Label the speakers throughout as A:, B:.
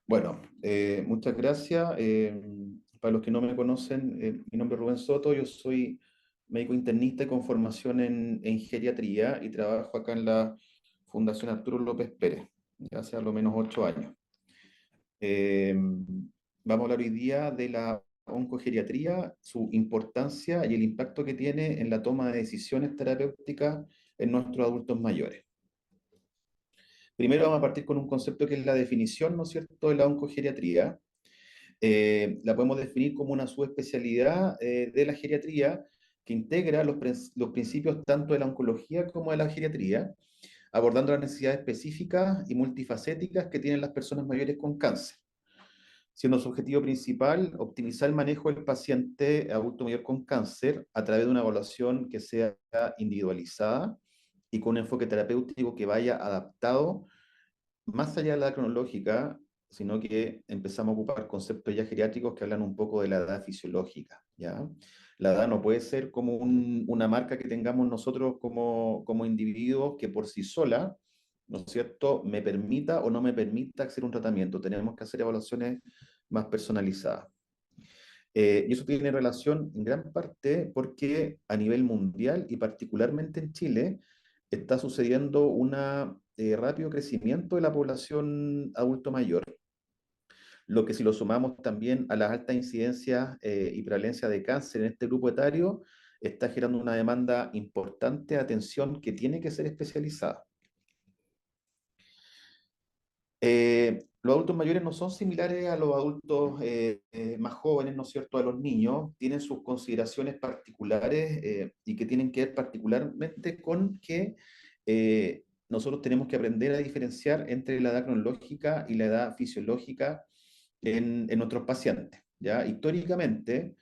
A: Bueno, muchas gracias. Para los que no me conocen, mi nombre es Rubén Soto, yo soy médico internista con formación en geriatría y trabajo acá en la Fundación Arturo López Pérez, ya hace a lo menos 8 años. Eh, Vamos a hablar hoy día de la oncogeriatría, su importancia y el impacto que tiene en la toma de decisiones terapéuticas en nuestros adultos mayores. Primero vamos a partir con un concepto que es la definición, ¿no es cierto?, de la oncogeriatría. La podemos definir como una subespecialidad de la geriatría que integra los principios tanto de la oncología como de la geriatría, abordando las necesidades específicas y multifacéticas que tienen las personas mayores con cáncer, siendo su objetivo principal optimizar el manejo del paciente adulto mayor con cáncer a través de una evaluación que sea individualizada y con un enfoque terapéutico que vaya adaptado más allá de la edad cronológica, sino que empezamos a ocupar conceptos ya geriátricos que hablan un poco de la edad fisiológica, ¿ya? La edad no puede ser como una marca que tengamos nosotros como individuos que por sí sola, ¿no es cierto?, me permita o no me permita hacer un tratamiento. Tenemos que hacer evaluaciones más personalizadas. Y eso tiene relación en gran parte porque a nivel mundial y particularmente en Chile está sucediendo un rápido crecimiento de la población adulto mayor, lo que si lo sumamos también a las altas incidencias y prevalencia de cáncer en este grupo etario, está generando una demanda importante de atención que tiene que ser especializada. Los adultos mayores no son similares a los adultos más jóvenes, ¿no es cierto?, a los niños, tienen sus consideraciones particulares y que tienen que ver particularmente con que nosotros tenemos que aprender a diferenciar entre la edad cronológica y la edad fisiológica en nuestros pacientes, ¿ya? Históricamente,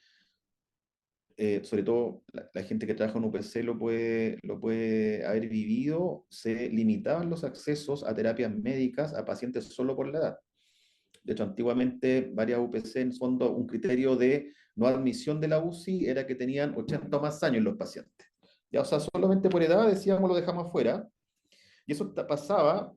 A: sobre todo la gente que trabaja en UPC lo puede haber vivido, se limitaban los accesos a terapias médicas a pacientes solo por la edad. De hecho, antiguamente varias UPC, en fondo, un criterio de no admisión de la UCI era que tenían 80 o más años los pacientes. Ya, o sea, solamente por edad decíamos lo dejamos afuera, y eso pasaba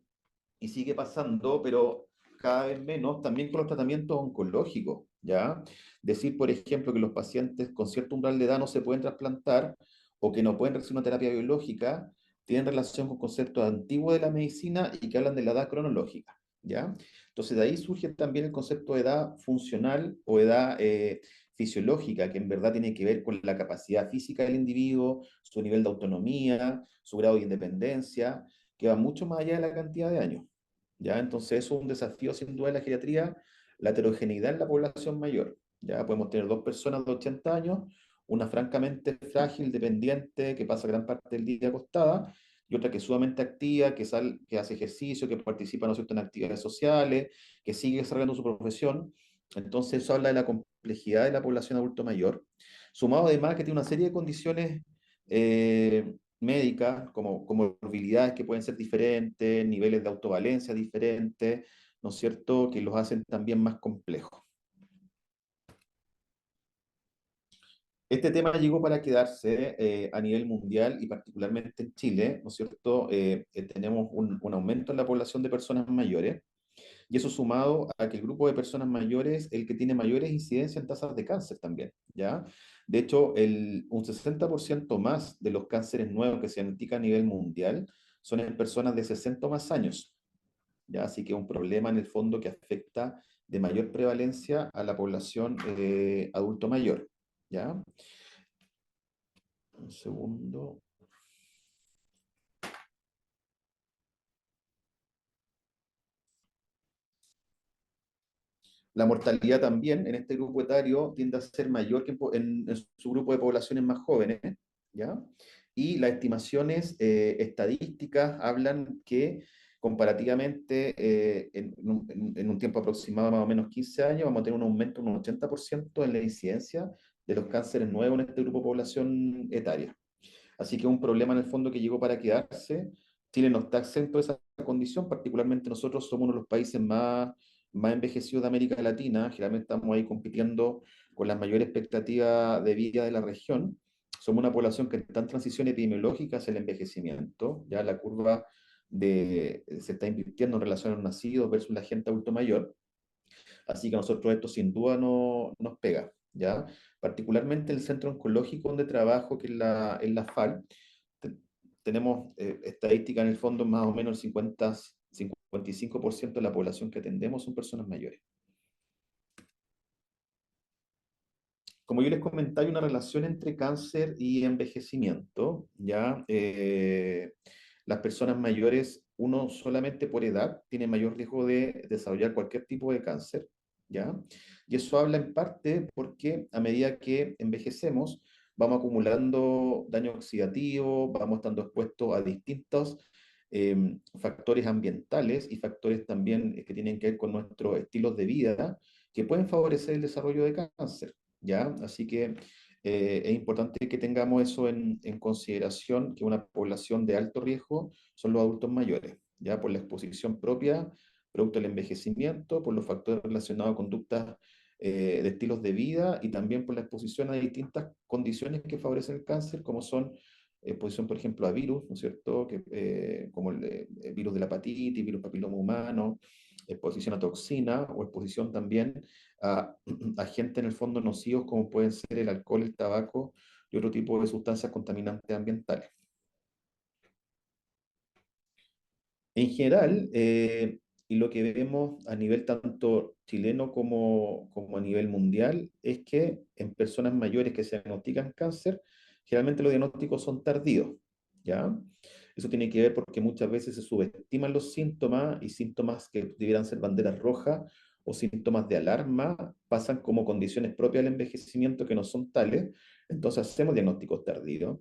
A: y sigue pasando, pero cada vez menos, también con los tratamientos oncológicos, ¿ya? Decir, por ejemplo, que los pacientes con cierto umbral de edad no se pueden trasplantar o que no pueden recibir una terapia biológica, tienen relación con conceptos antiguos de la medicina y que hablan de la edad cronológica, ¿ya? Entonces, de ahí surge también el concepto de edad funcional o edad fisiológica, que en verdad tiene que ver con la capacidad física del individuo, su nivel de autonomía, su grado de independencia, que va mucho más allá de la cantidad de años. ¿Ya? Entonces, eso es un desafío sin duda de la geriatría, la heterogeneidad en la población mayor. Ya podemos tener dos personas de 80 años, una francamente frágil, dependiente, que pasa gran parte del día acostada, y otra que es sumamente activa, que hace ejercicio, que participa, ¿no es cierto?, en actividades sociales, que sigue desarrollando su profesión. Entonces, eso habla de la complejidad de la población adulto mayor, sumado además que tiene una serie de condiciones médicas, como comorbilidades que pueden ser diferentes, niveles de autovalencia diferentes, ¿no es cierto?, que los hacen también más complejos. Este tema llegó para quedarse a nivel mundial y particularmente en Chile, ¿no es cierto? Tenemos un aumento en la población de personas mayores y eso sumado a que el grupo de personas mayores es el que tiene mayores incidencias en tasas de cáncer también, ¿ya? De hecho, un 60% más de los cánceres nuevos que se diagnostican a nivel mundial son en personas de 60 o más años, ¿ya? Así que es un problema en el fondo que afecta de mayor prevalencia a la población adulto mayor, ¿ya? Un segundo. La mortalidad también en este grupo etario tiende a ser mayor que en su grupo de poblaciones más jóvenes, ¿ya? Y las estimaciones estadísticas hablan que comparativamente en un tiempo aproximado de más o menos 15 años vamos a tener un aumento de un 80% en la incidencia de los cánceres nuevos en este grupo de población etaria. Así que es un problema en el fondo que llegó para quedarse. Chile no está exento de esa condición, particularmente nosotros somos uno de los países más envejecidos de América Latina, generalmente estamos ahí compitiendo con la mayor expectativa de vida de la región. Somos una población que está en transición epidemiológica hacia el envejecimiento, ya la curva se está invirtiendo en relación a los nacidos versus la gente adulto mayor. Así que a nosotros esto sin duda no, nos pega, ¿ya? Particularmente el centro oncológico donde trabajo, que es la FAL, te- tenemos estadística en el fondo, más o menos el 55% de la población que atendemos son personas mayores. Como yo les comentaba, hay una relación entre cáncer y envejecimiento, ¿ya? Las personas mayores, uno solamente por edad, tiene mayor riesgo de desarrollar cualquier tipo de cáncer, ¿ya? Y eso habla en parte porque a medida que envejecemos, vamos acumulando daño oxidativo, vamos estando expuestos a distintos factores ambientales y factores también que tienen que ver con nuestros estilos de vida, que pueden favorecer el desarrollo de cáncer. ¿Ya? Así que es importante que tengamos eso en consideración, que una población de alto riesgo son los adultos mayores, ¿ya? Por la exposición propia, producto del envejecimiento, por los factores relacionados a conductas de estilos de vida y también por la exposición a distintas condiciones que favorecen el cáncer, como son exposición, por ejemplo, a virus, ¿no es cierto? Que, como el virus de la hepatitis, virus papiloma humano, exposición a toxina o exposición también a agentes en el fondo nocivos como pueden ser el alcohol, el tabaco y otro tipo de sustancias contaminantes ambientales. En general, y lo que vemos a nivel tanto chileno como a nivel mundial, es que en personas mayores que se diagnostican cáncer, generalmente los diagnósticos son tardíos, ¿ya? Eso tiene que ver porque muchas veces se subestiman los síntomas y síntomas que debieran ser banderas rojas o síntomas de alarma pasan como condiciones propias del envejecimiento que no son tales, entonces hacemos diagnósticos tardíos.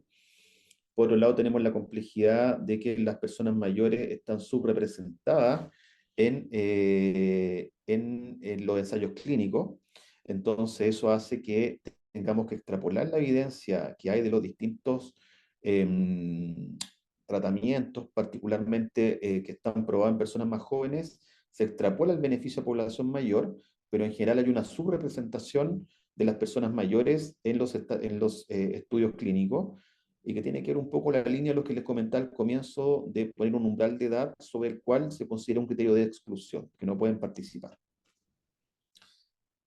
A: Por otro lado, tenemos la complejidad de que las personas mayores están subrepresentadas en los ensayos clínicos. Entonces, eso hace que tengamos que extrapolar la evidencia que hay de los distintos em, tratamientos, particularmente que están probados en personas más jóvenes, se extrapola el beneficio a población mayor, pero en general hay una subrepresentación de las personas mayores en los estudios clínicos y que tiene que ver un poco la línea de lo que les comentaba al comienzo de poner un umbral de edad sobre el cual se considera un criterio de exclusión, que no pueden participar.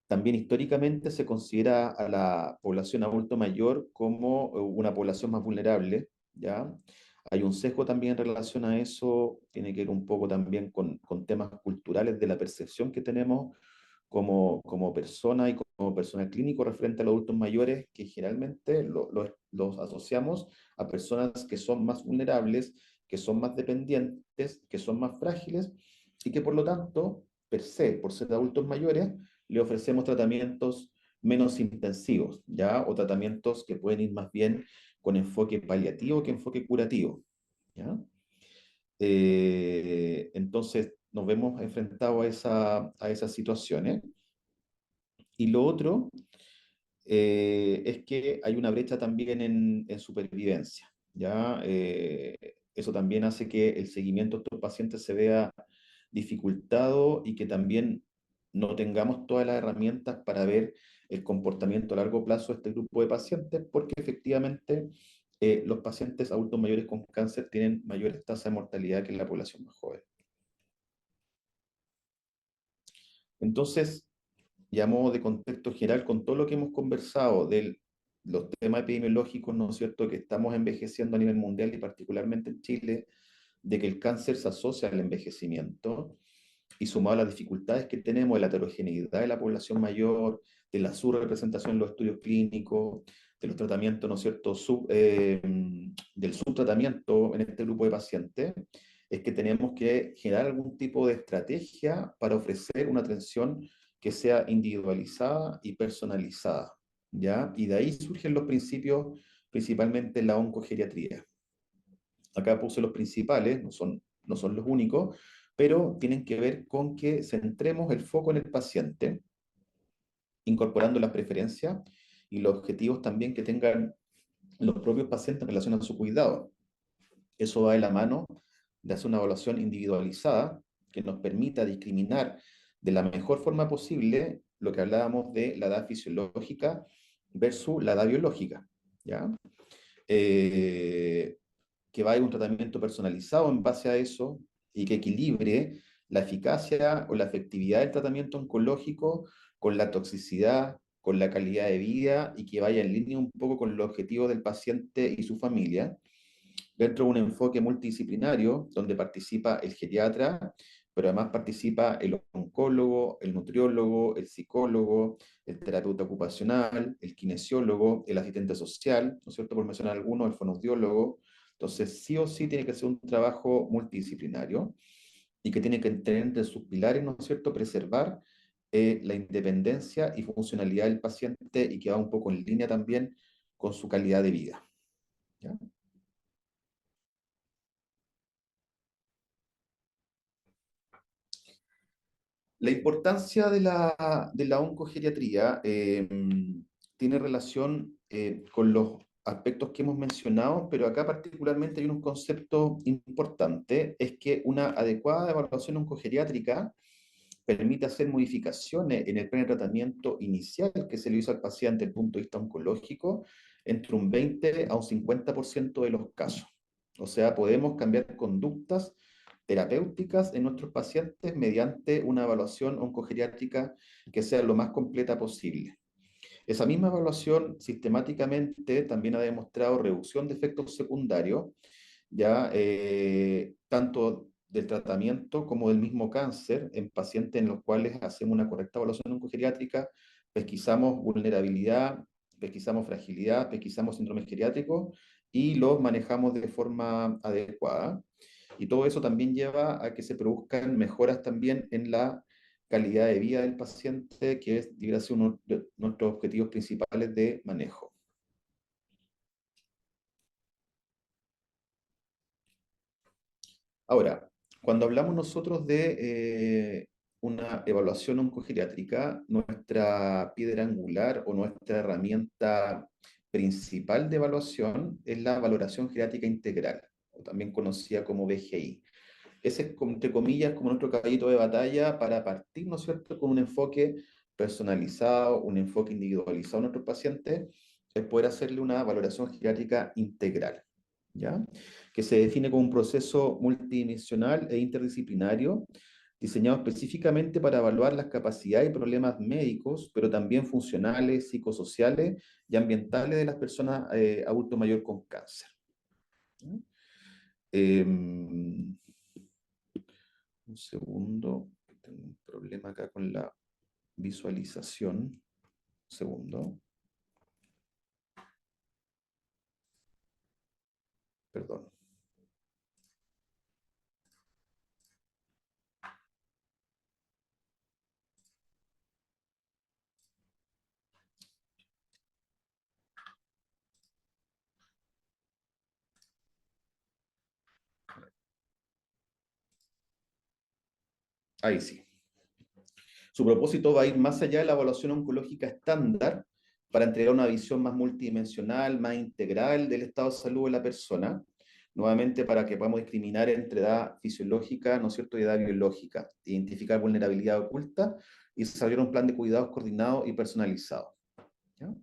A: También históricamente se considera a la población adulto mayor como una población más vulnerable, ¿ya? Hay un sesgo también en relación a eso, tiene que ver un poco también con temas culturales de la percepción que tenemos como persona y como personal clínico referente a los adultos mayores, que generalmente los asociamos a personas que son más vulnerables, que son más dependientes, que son más frágiles y que por lo tanto, per se, por ser adultos mayores, le ofrecemos tratamientos menos intensivos, ¿ya? O tratamientos que pueden ir más bien con enfoque paliativo que enfoque curativo, ¿ya? Entonces nos vemos enfrentados a esas situaciones. Y lo otro es que hay una brecha también en supervivencia, ¿ya? Eso también hace que el seguimiento de estos pacientes se vea dificultado y que también no tengamos todas las herramientas para ver el comportamiento a largo plazo de este grupo de pacientes, porque efectivamente los pacientes adultos mayores con cáncer tienen mayores tasas de mortalidad que la población más joven. Entonces, y a modo de contexto general, con todo lo que hemos conversado de los temas epidemiológicos, ¿no es cierto?, que estamos envejeciendo a nivel mundial y particularmente en Chile, de que el cáncer se asocia al envejecimiento, y sumado a las dificultades que tenemos de la heterogeneidad de la población mayor, de la subrepresentación en los estudios clínicos, de los tratamientos, ¿no es cierto?, del subtratamiento en este grupo de pacientes, es que tenemos que generar algún tipo de estrategia para ofrecer una atención que sea individualizada y personalizada, ¿ya? Y de ahí surgen los principios, principalmente en la oncogeriatría. Acá puse los principales, no son los únicos, pero tienen que ver con que centremos el foco en el paciente, incorporando las preferencias y los objetivos también que tengan los propios pacientes en relación a su cuidado. Eso va de la mano de hacer una evaluación individualizada que nos permita discriminar de la mejor forma posible lo que hablábamos de la edad fisiológica versus la edad biológica, ¿ya? Que vaya un tratamiento personalizado en base a eso y que equilibre la eficacia o la efectividad del tratamiento oncológico con la toxicidad, con la calidad de vida y que vaya en línea un poco con los objetivos del paciente y su familia, dentro de un enfoque multidisciplinario donde participa el geriatra, pero además participa el oncólogo, el nutriólogo, el psicólogo, el terapeuta ocupacional, el kinesiólogo, el asistente social, ¿no es cierto? Por mencionar algunos, el fonoaudiólogo. Entonces, sí o sí tiene que ser un trabajo multidisciplinario y que tiene que tener entre sus pilares, ¿no es cierto?, preservar la independencia y funcionalidad del paciente y que va un poco en línea también con su calidad de vida. ¿Ya? La importancia de la oncogeriatría tiene relación con los aspectos que hemos mencionado, pero acá particularmente hay un concepto importante, es que una adecuada evaluación oncogeriátrica permite hacer modificaciones en el plan de tratamiento inicial que se le hizo al paciente desde el punto de vista oncológico entre un 20 a un 50% de los casos. O sea, podemos cambiar conductas terapéuticas en nuestros pacientes mediante una evaluación oncogeriátrica que sea lo más completa posible. Esa misma evaluación sistemáticamente también ha demostrado reducción de efectos secundarios, ya tanto del tratamiento como del mismo cáncer en pacientes en los cuales hacemos una correcta evaluación oncogeriátrica, pesquisamos vulnerabilidad, pesquisamos fragilidad, pesquisamos síndromes geriátricos y los manejamos de forma adecuada. Y todo eso también lleva a que se produzcan mejoras también en la calidad de vida del paciente, que es, debería ser uno de nuestros objetivos principales de manejo. Ahora, cuando hablamos nosotros de una evaluación oncogeriátrica, nuestra piedra angular o nuestra herramienta principal de evaluación es la valoración geriátrica integral, o también conocida como VGI. Ese es, entre comillas, como nuestro caballito de batalla para partir, ¿no es cierto?, con un enfoque personalizado, un enfoque individualizado a nuestros pacientes, es poder hacerle una valoración geriátrica integral, ¿ya? Que se define como un proceso multidimensional e interdisciplinario diseñado específicamente para evaluar las capacidades y problemas médicos, pero también funcionales, psicosociales y ambientales de las personas adulto mayor con cáncer. ¿Ya? Eh, un segundo, tengo un problema acá con la visualización. Un segundo, perdón. Ahí sí. Su propósito va a ir más allá de la evaluación oncológica estándar para entregar una visión más multidimensional, más integral del estado de salud de la persona, nuevamente para que podamos discriminar entre edad fisiológica, ¿no es cierto?, y edad biológica, identificar vulnerabilidad oculta y desarrollar un plan de cuidados coordinado y personalizado. ¿Ya?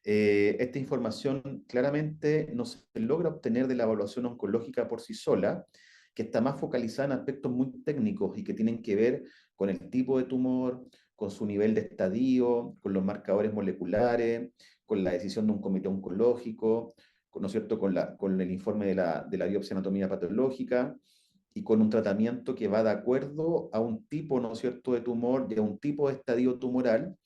A: Esta información claramente no se logra obtener de la evaluación oncológica por sí sola, que está más focalizada en aspectos muy técnicos y que tienen que ver con el tipo de tumor, con su nivel de estadio, con los marcadores moleculares, con la decisión de un comité oncológico, ¿no es cierto?, con el informe de la biopsia anatomía patológica y con un tratamiento que va de acuerdo a un tipo, ¿no es cierto?, de tumor y a un tipo de estadio tumoral,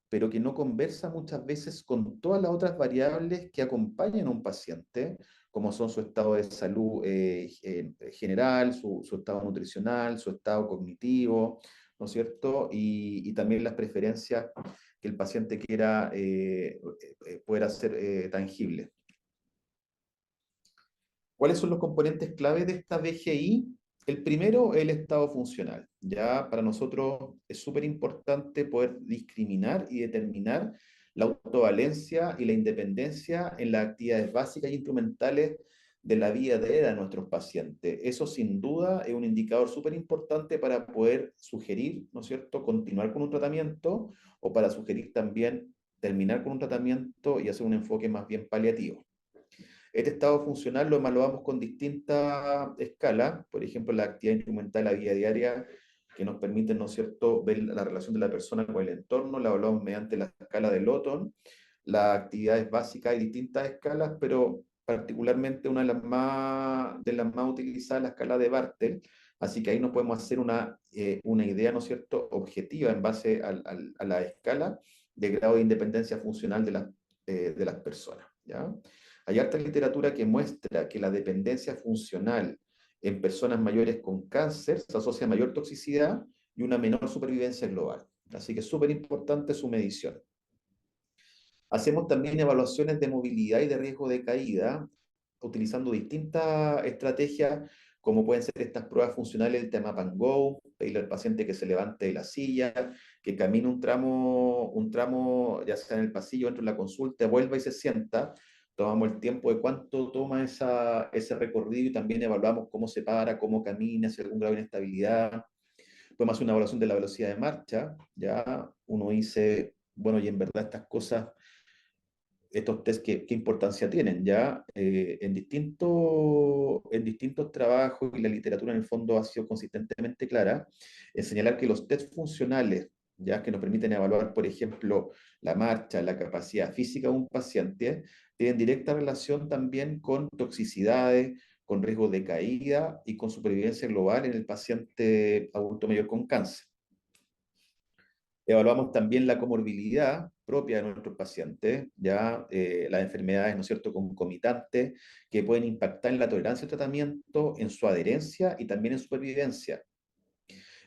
A: pero que no conversa muchas veces con todas las otras variables que acompañan a un paciente, como son su estado de salud general, su estado nutricional, su estado cognitivo, ¿no es cierto? Y también las preferencias que el paciente quiera poder hacer tangible. ¿Cuáles son los componentes clave de esta BGI? El primero, el estado funcional. Ya para nosotros es súper importante poder discriminar y determinar la autovalencia y la independencia en las actividades básicas e instrumentales de la vida diaria de nuestros pacientes. Eso sin duda es un indicador súper importante para poder sugerir, ¿no es cierto?, continuar con un tratamiento o para sugerir también terminar con un tratamiento y hacer un enfoque más bien paliativo. Este estado funcional lo evaluamos con distintas escalas, por ejemplo, la actividad instrumental de la vida diaria que nos permiten, ¿no es cierto?, ver la relación de la persona con el entorno. La evaluamos mediante la escala de Lawton. Las actividades básicas hay distintas escalas, pero particularmente una de las más utilizadas, la escala de Bartel. Así que ahí nos podemos hacer una idea, ¿no es cierto?, objetiva en base a la escala de grado de independencia funcional de las personas, ¿ya? Hay harta literatura que muestra que la dependencia funcional en personas mayores con cáncer se asocia a mayor toxicidad y una menor supervivencia global. Así que es súper importante su medición. Hacemos también evaluaciones de movilidad y de riesgo de caída, utilizando distintas estrategias, como pueden ser estas pruebas funcionales, el tema Pan Go, pedirle al paciente que se levante de la silla, que camine un tramo, ya sea en el pasillo, dentro de la consulta, vuelva y se sienta. Tomamos el tiempo de cuánto toma ese recorrido y también evaluamos cómo se para, cómo camina, si hay algún grado de inestabilidad. Podemos hacer una evaluación de la velocidad de marcha, ya uno dice, bueno, y en verdad estas cosas, estos test, ¿qué importancia tienen? Ya en distintos trabajos, y la literatura en el fondo ha sido consistentemente clara en señalar que los test funcionales, ya que nos permiten evaluar, por ejemplo, la marcha, la capacidad física de un paciente, tienen directa relación también con toxicidades, con riesgo de caída y con supervivencia global en el paciente adulto mayor con cáncer. Evaluamos también la comorbilidad propia de nuestros pacientes, ya las enfermedades, ¿no es cierto?, concomitantes, que pueden impactar en la tolerancia al tratamiento, en su adherencia y también en supervivencia.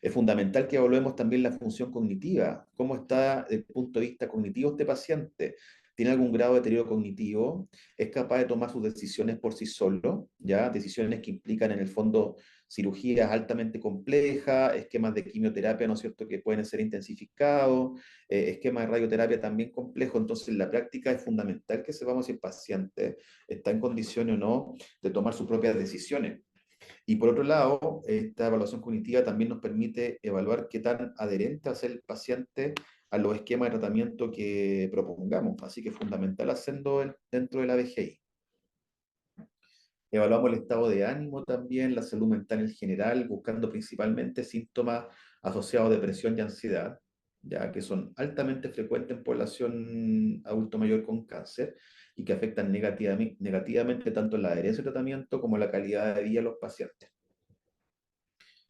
A: Es fundamental que evaluemos también la función cognitiva, cómo está desde el punto de vista cognitivo este paciente. ¿Tiene algún grado de deterioro cognitivo? ¿Es capaz de tomar sus decisiones por sí solo? ¿Ya? Decisiones que implican en el fondo cirugías altamente complejas, esquemas de quimioterapia, ¿no es cierto?, que pueden ser intensificados, esquemas de radioterapia también complejos. Entonces, en la práctica es fundamental que sepamos si el paciente está en condiciones o no de tomar sus propias decisiones. Y por otro lado, esta evaluación cognitiva también nos permite evaluar qué tan adherente va a ser el paciente a los esquemas de tratamiento que propongamos. Así que es fundamental hacerlo dentro de la VGI. Evaluamos el estado de ánimo también, la salud mental en general, buscando principalmente síntomas asociados a depresión y ansiedad, ya que son altamente frecuentes en población adulto mayor con cáncer y que afectan negativamente tanto la adherencia al tratamiento como la calidad de vida de los pacientes.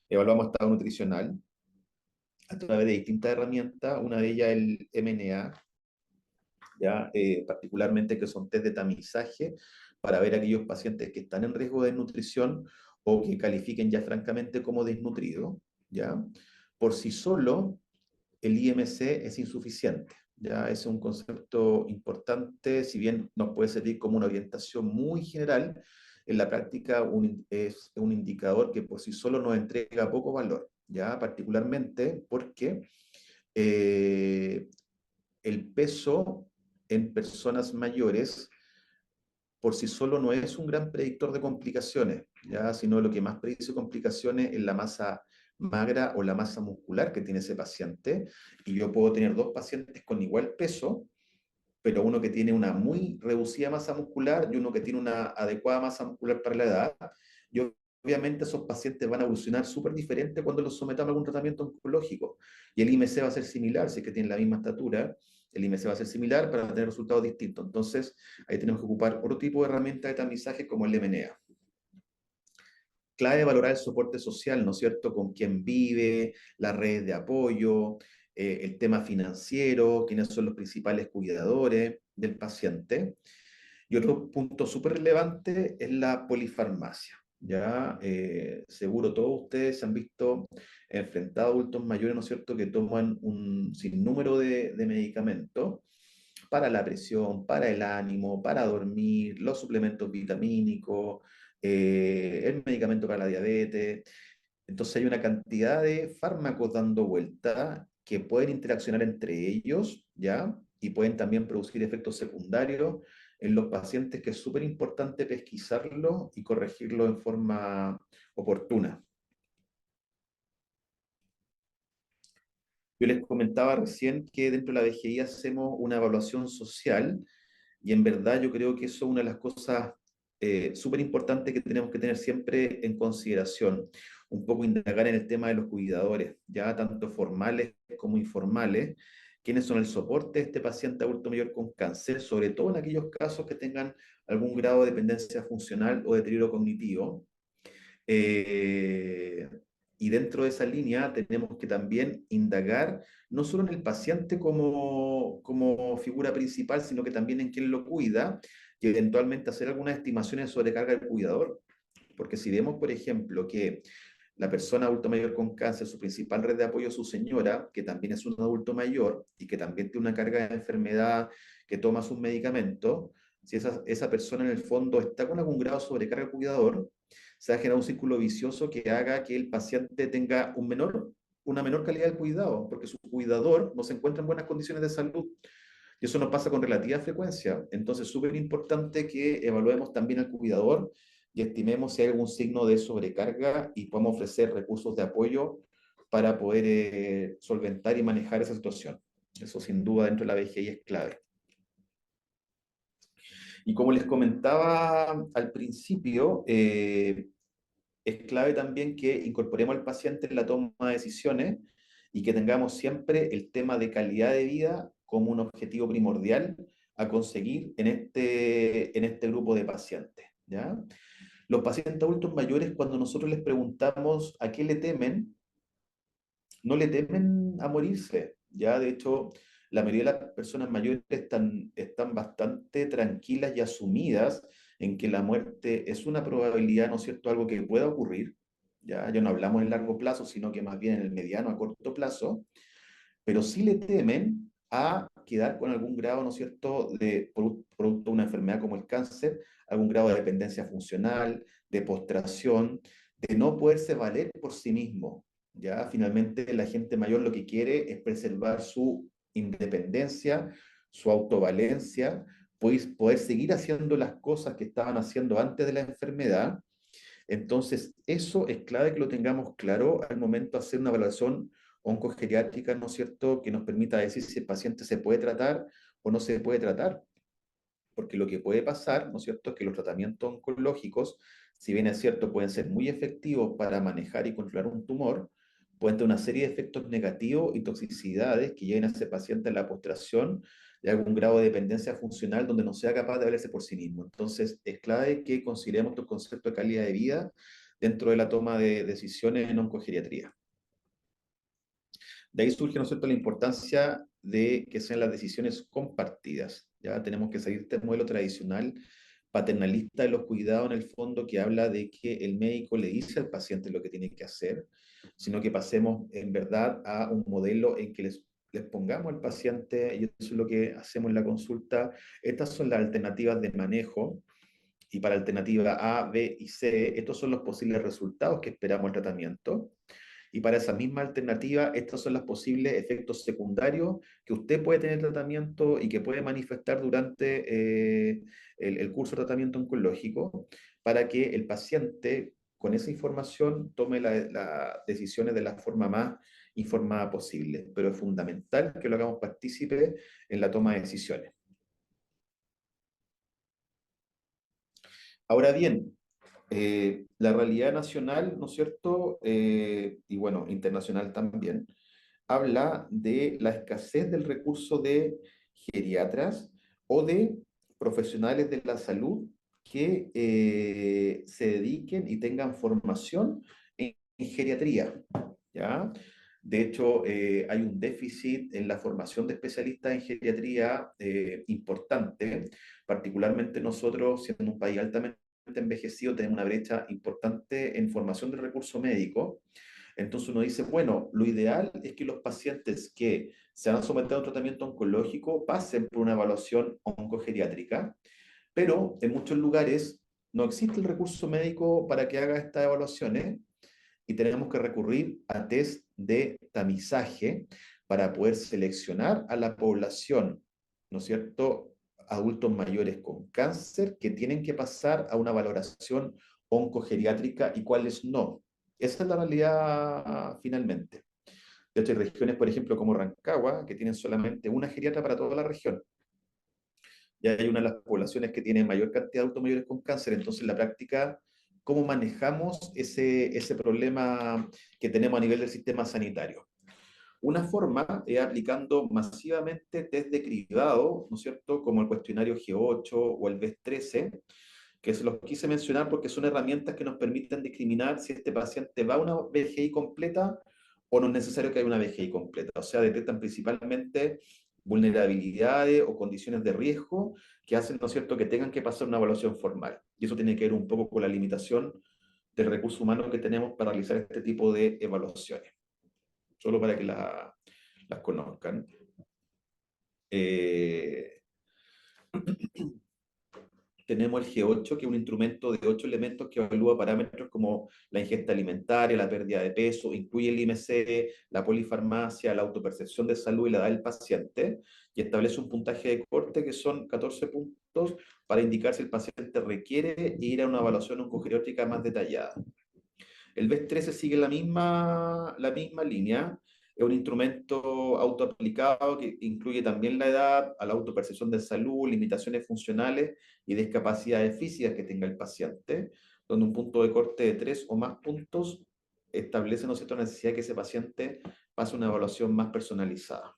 A: Evaluamos estado nutricional a través de distintas herramientas, una de ellas el MNA, ¿ya? Particularmente que son test de tamizaje para ver aquellos pacientes que están en riesgo de desnutrición o que califiquen ya francamente como desnutridos, ¿ya? Por sí solo, el IMC es insuficiente, ¿ya? Es un concepto importante, si bien nos puede servir como una orientación muy general, en la práctica es un indicador que por sí solo nos entrega poco valor, ¿ya? Particularmente porque eh, el peso en personas mayores por sí solo no es un gran predictor de complicaciones, ¿ya? Sino lo que más predice complicaciones es la masa magra o la masa muscular que tiene ese paciente. Y yo puedo tener dos pacientes con igual peso, pero uno que tiene una muy reducida masa muscular y uno que tiene una adecuada masa muscular para la edad. Y obviamente esos pacientes van a evolucionar súper diferente cuando los sometamos a algún tratamiento oncológico. Y el IMC va a ser similar, si es que tienen la misma estatura, el IMC va a ser similar para tener resultados distintos. Entonces, ahí tenemos que ocupar otro tipo de herramienta de tamizaje como el MNA. Clave valorar el soporte social, ¿no es cierto? Con quién vive, las redes de apoyo, el tema financiero, quiénes son los principales cuidadores del paciente. Y otro punto súper relevante es la polifarmacia. Ya, seguro todos ustedes se han visto enfrentados a adultos mayores, ¿no es cierto?, que toman un sinnúmero de medicamentos para la presión, para el ánimo, para dormir, los suplementos vitamínicos, el medicamento para la diabetes. Entonces hay una cantidad de fármacos dando vuelta que pueden interaccionar entre ellos, ¿ya? Y pueden también producir efectos secundarios en los pacientes, que es súper importante pesquisarlo y corregirlo en forma oportuna. Yo les comentaba recién que dentro de la VGI hacemos una evaluación social y en verdad yo creo que eso es una de las cosas súper importante que tenemos que tener siempre en consideración, un poco indagar en el tema de los cuidadores, ya tanto formales como informales, quiénes son el soporte de este paciente adulto mayor con cáncer, sobre todo en aquellos casos que tengan algún grado de dependencia funcional o deterioro cognitivo. Eh, y dentro de esa línea tenemos que también indagar no solo en el paciente como figura principal, sino que también en quien lo cuida y eventualmente hacer algunas estimaciones sobre carga del cuidador. Porque si vemos, por ejemplo, que la persona adulto mayor con cáncer, su principal red de apoyo es su señora, que también es un adulto mayor y que también tiene una carga de enfermedad, que toma sus medicamentos, si esa persona en el fondo está con algún grado de sobrecarga del cuidador, se va a generar un círculo vicioso que haga que el paciente tenga una menor calidad de cuidado, porque su cuidador no se encuentra en buenas condiciones de salud. Y eso nos pasa con relativa frecuencia. Entonces, súper importante que evaluemos también al cuidador y estimemos si hay algún signo de sobrecarga y podemos ofrecer recursos de apoyo para poder solventar y manejar esa situación. Eso sin duda dentro de la VGI es clave. Y como les comentaba al principio, es clave también que incorporemos al paciente en la toma de decisiones y que tengamos siempre el tema de calidad de vida como un objetivo primordial a conseguir en este grupo de pacientes, ¿ya? Los pacientes adultos mayores, cuando nosotros les preguntamos a qué le temen, no le temen a morirse, ¿ya? De hecho, la mayoría de las personas mayores están bastante tranquilas y asumidas en que la muerte es una probabilidad, ¿no es cierto?, algo que pueda ocurrir, ¿ya? Ya no hablamos en largo plazo, sino que más bien en el mediano a corto plazo, pero sí le temen a quedar con algún grado, ¿no es cierto?, producto de una enfermedad como el cáncer, algún grado de dependencia funcional, de postración, de no poderse valer por sí mismo. Ya finalmente la gente mayor lo que quiere es preservar su independencia, su autovalencia, pues poder seguir haciendo las cosas que estaban haciendo antes de la enfermedad. Entonces, eso es clave que lo tengamos claro al momento de hacer una evaluación oncogeriátrica, ¿no es cierto?, que nos permita decir si el paciente se puede tratar o no se puede tratar. Porque lo que puede pasar, ¿no es cierto?, es que los tratamientos oncológicos, si bien es cierto, pueden ser muy efectivos para manejar y controlar un tumor, pueden tener una serie de efectos negativos y toxicidades que lleven a ese paciente a la postración de algún grado de dependencia funcional donde no sea capaz de valerse por sí mismo. Entonces, es clave que consideremos estos conceptos de calidad de vida dentro de la toma de decisiones en oncogeriatría. De ahí surge, ¿no es cierto?, la importancia de que sean las decisiones compartidas. Ya tenemos que salir de este modelo tradicional paternalista de los cuidados, en el fondo, que habla de que el médico le dice al paciente lo que tiene que hacer, sino que pasemos en verdad a un modelo en que les pongamos al paciente, y eso es lo que hacemos en la consulta, estas son las alternativas de manejo, y para alternativa A, B y C, estos son los posibles resultados que esperamos del tratamiento. Y para esa misma alternativa, estos son los posibles efectos secundarios que usted puede tener tratamiento y que puede manifestar durante el curso de tratamiento oncológico para que el paciente, con esa información, tome las decisiones de la forma más informada posible. Pero es fundamental que lo hagamos partícipe en la toma de decisiones. Ahora bien, la realidad nacional, ¿no es cierto? Y bueno, internacional también, habla de la escasez del recurso de geriatras o de profesionales de la salud que se dediquen y tengan formación en geriatría, ¿ya? De hecho, hay un déficit en la formación de especialistas en geriatría importante, particularmente nosotros, siendo un país altamente envejecido, tenemos una brecha importante en formación del recurso médico. Entonces uno dice, bueno, lo ideal es que los pacientes que se han sometido a un tratamiento oncológico pasen por una evaluación oncogeriátrica, pero en muchos lugares no existe el recurso médico para que haga estas evaluaciones y tenemos que recurrir a test de tamizaje para poder seleccionar a la población, ¿no es cierto?, adultos mayores con cáncer que tienen que pasar a una valoración oncogeriátrica y cuáles no. Esa es la realidad finalmente. De hecho, hay regiones, por ejemplo, como Rancagua, que tienen solamente una geriatra para toda la región. y hay una de las poblaciones que tiene mayor cantidad de adultos mayores con cáncer. Entonces, en la práctica, ¿cómo manejamos ese problema que tenemos a nivel del sistema sanitario? Una forma es aplicando masivamente test de cribado, ¿no es cierto?, como el cuestionario G8 o el BES-13, que se los quise mencionar porque son herramientas que nos permiten discriminar si este paciente va a una VGI completa o no es necesario que haya una VGI completa. O sea, detectan principalmente vulnerabilidades o condiciones de riesgo que hacen, ¿no es cierto?, que tengan que pasar una evaluación formal. Y eso tiene que ver un poco con la limitación del recurso humano que tenemos para realizar este tipo de evaluaciones. Solo para que las conozcan. Eh, Tenemos el G8, que es un instrumento de 8 elementos que evalúa parámetros como la ingesta alimentaria, la pérdida de peso, incluye el IMC, la polifarmacia, la autopercepción de salud y la edad del paciente, y establece un puntaje de corte que son 14 puntos para indicar si el paciente requiere ir a una evaluación oncogeriátrica más detallada. El BES-13 sigue la misma línea. Es un instrumento autoaplicado que incluye también la edad, a la autopercepción de salud, limitaciones funcionales y discapacidades físicas que tenga el paciente, donde un punto de corte de 3 o más puntos establece, ¿no es cierto?, la necesidad de que ese paciente pase una evaluación más personalizada.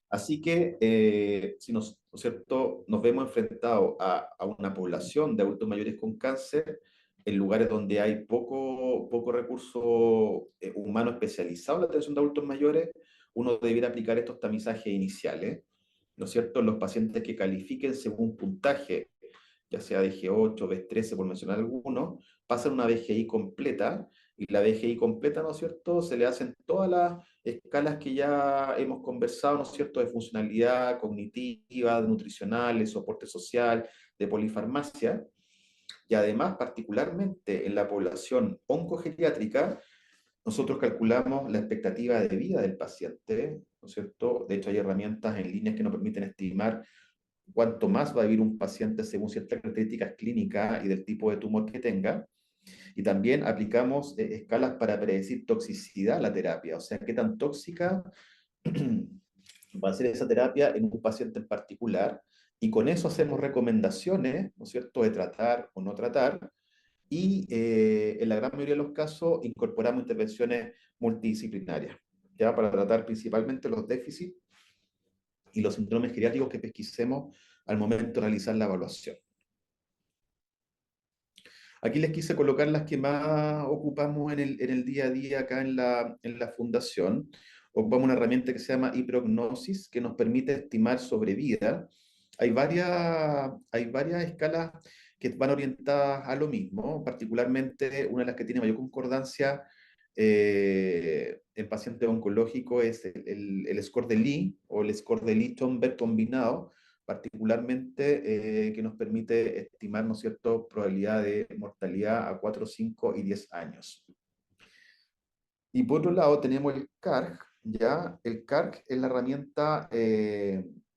A: Así que si ¿no es cierto?, nos vemos enfrentados a una población de adultos mayores con cáncer en lugares donde hay poco recurso humano especializado en la atención de adultos mayores, uno debiera aplicar estos tamizajes iniciales, ¿no es cierto? Los pacientes que califiquen según puntaje, ya sea de G8, BES-13, por mencionar algunos, pasan una VGI completa, y la VGI completa, ¿no es cierto?, se le hacen todas las escalas que ya hemos conversado, ¿no es cierto?, de funcionalidad cognitiva, de nutricional, de soporte social, de polifarmacia, y además, particularmente en la población oncogeriátrica, nosotros calculamos la expectativa de vida del paciente, ¿no es cierto? De hecho, hay herramientas en línea que nos permiten estimar cuánto más va a vivir un paciente según ciertas características clínicas y del tipo de tumor que tenga. Y también aplicamos escalas para predecir toxicidad a la terapia, o sea, qué tan tóxica va a ser esa terapia en un paciente en particular. Y con eso hacemos recomendaciones, ¿no es cierto?, de tratar o no tratar. Y en la gran mayoría de los casos incorporamos intervenciones multidisciplinarias, ya para tratar principalmente los déficits y los síndromes geriátricos que pesquisemos al momento de realizar la evaluación. Aquí les quise colocar las que más ocupamos en el día a día acá en la fundación. Ocupamos una herramienta que se llama iPrognosis, que nos permite estimar sobrevida. Hay varias escalas que van orientadas a lo mismo, particularmente una de las que tiene mayor concordancia en pacientes oncológicos es el score de Lee o el score de Lee-Thomberg combinado, particularmente que nos permite estimar, ¿no es cierto?, probabilidad de mortalidad a 4, 5 y 10 años. Y por otro lado tenemos el CARG, ¿ya? El CARG es la herramienta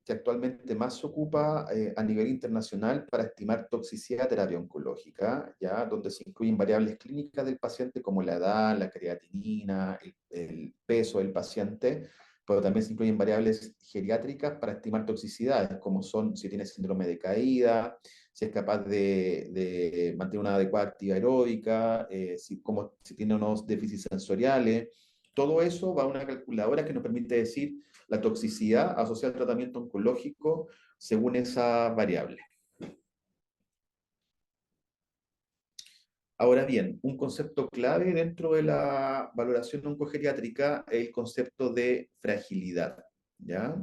A: que actualmente más se ocupa a nivel internacional para estimar toxicidad de terapia oncológica, ¿ya? Donde se incluyen variables clínicas del paciente como la edad, la creatinina, el peso del paciente, pero también se incluyen variables geriátricas para estimar toxicidades, como son si tiene síndrome de caída, si es capaz de mantener una adecuada actividad aeróbica, si tiene unos déficits sensoriales. Todo eso va a una calculadora que nos permite decir la toxicidad asociada al tratamiento oncológico según esa variable. Ahora bien, un concepto clave dentro de la valoración oncogeriátrica es el concepto de fragilidad, ¿ya?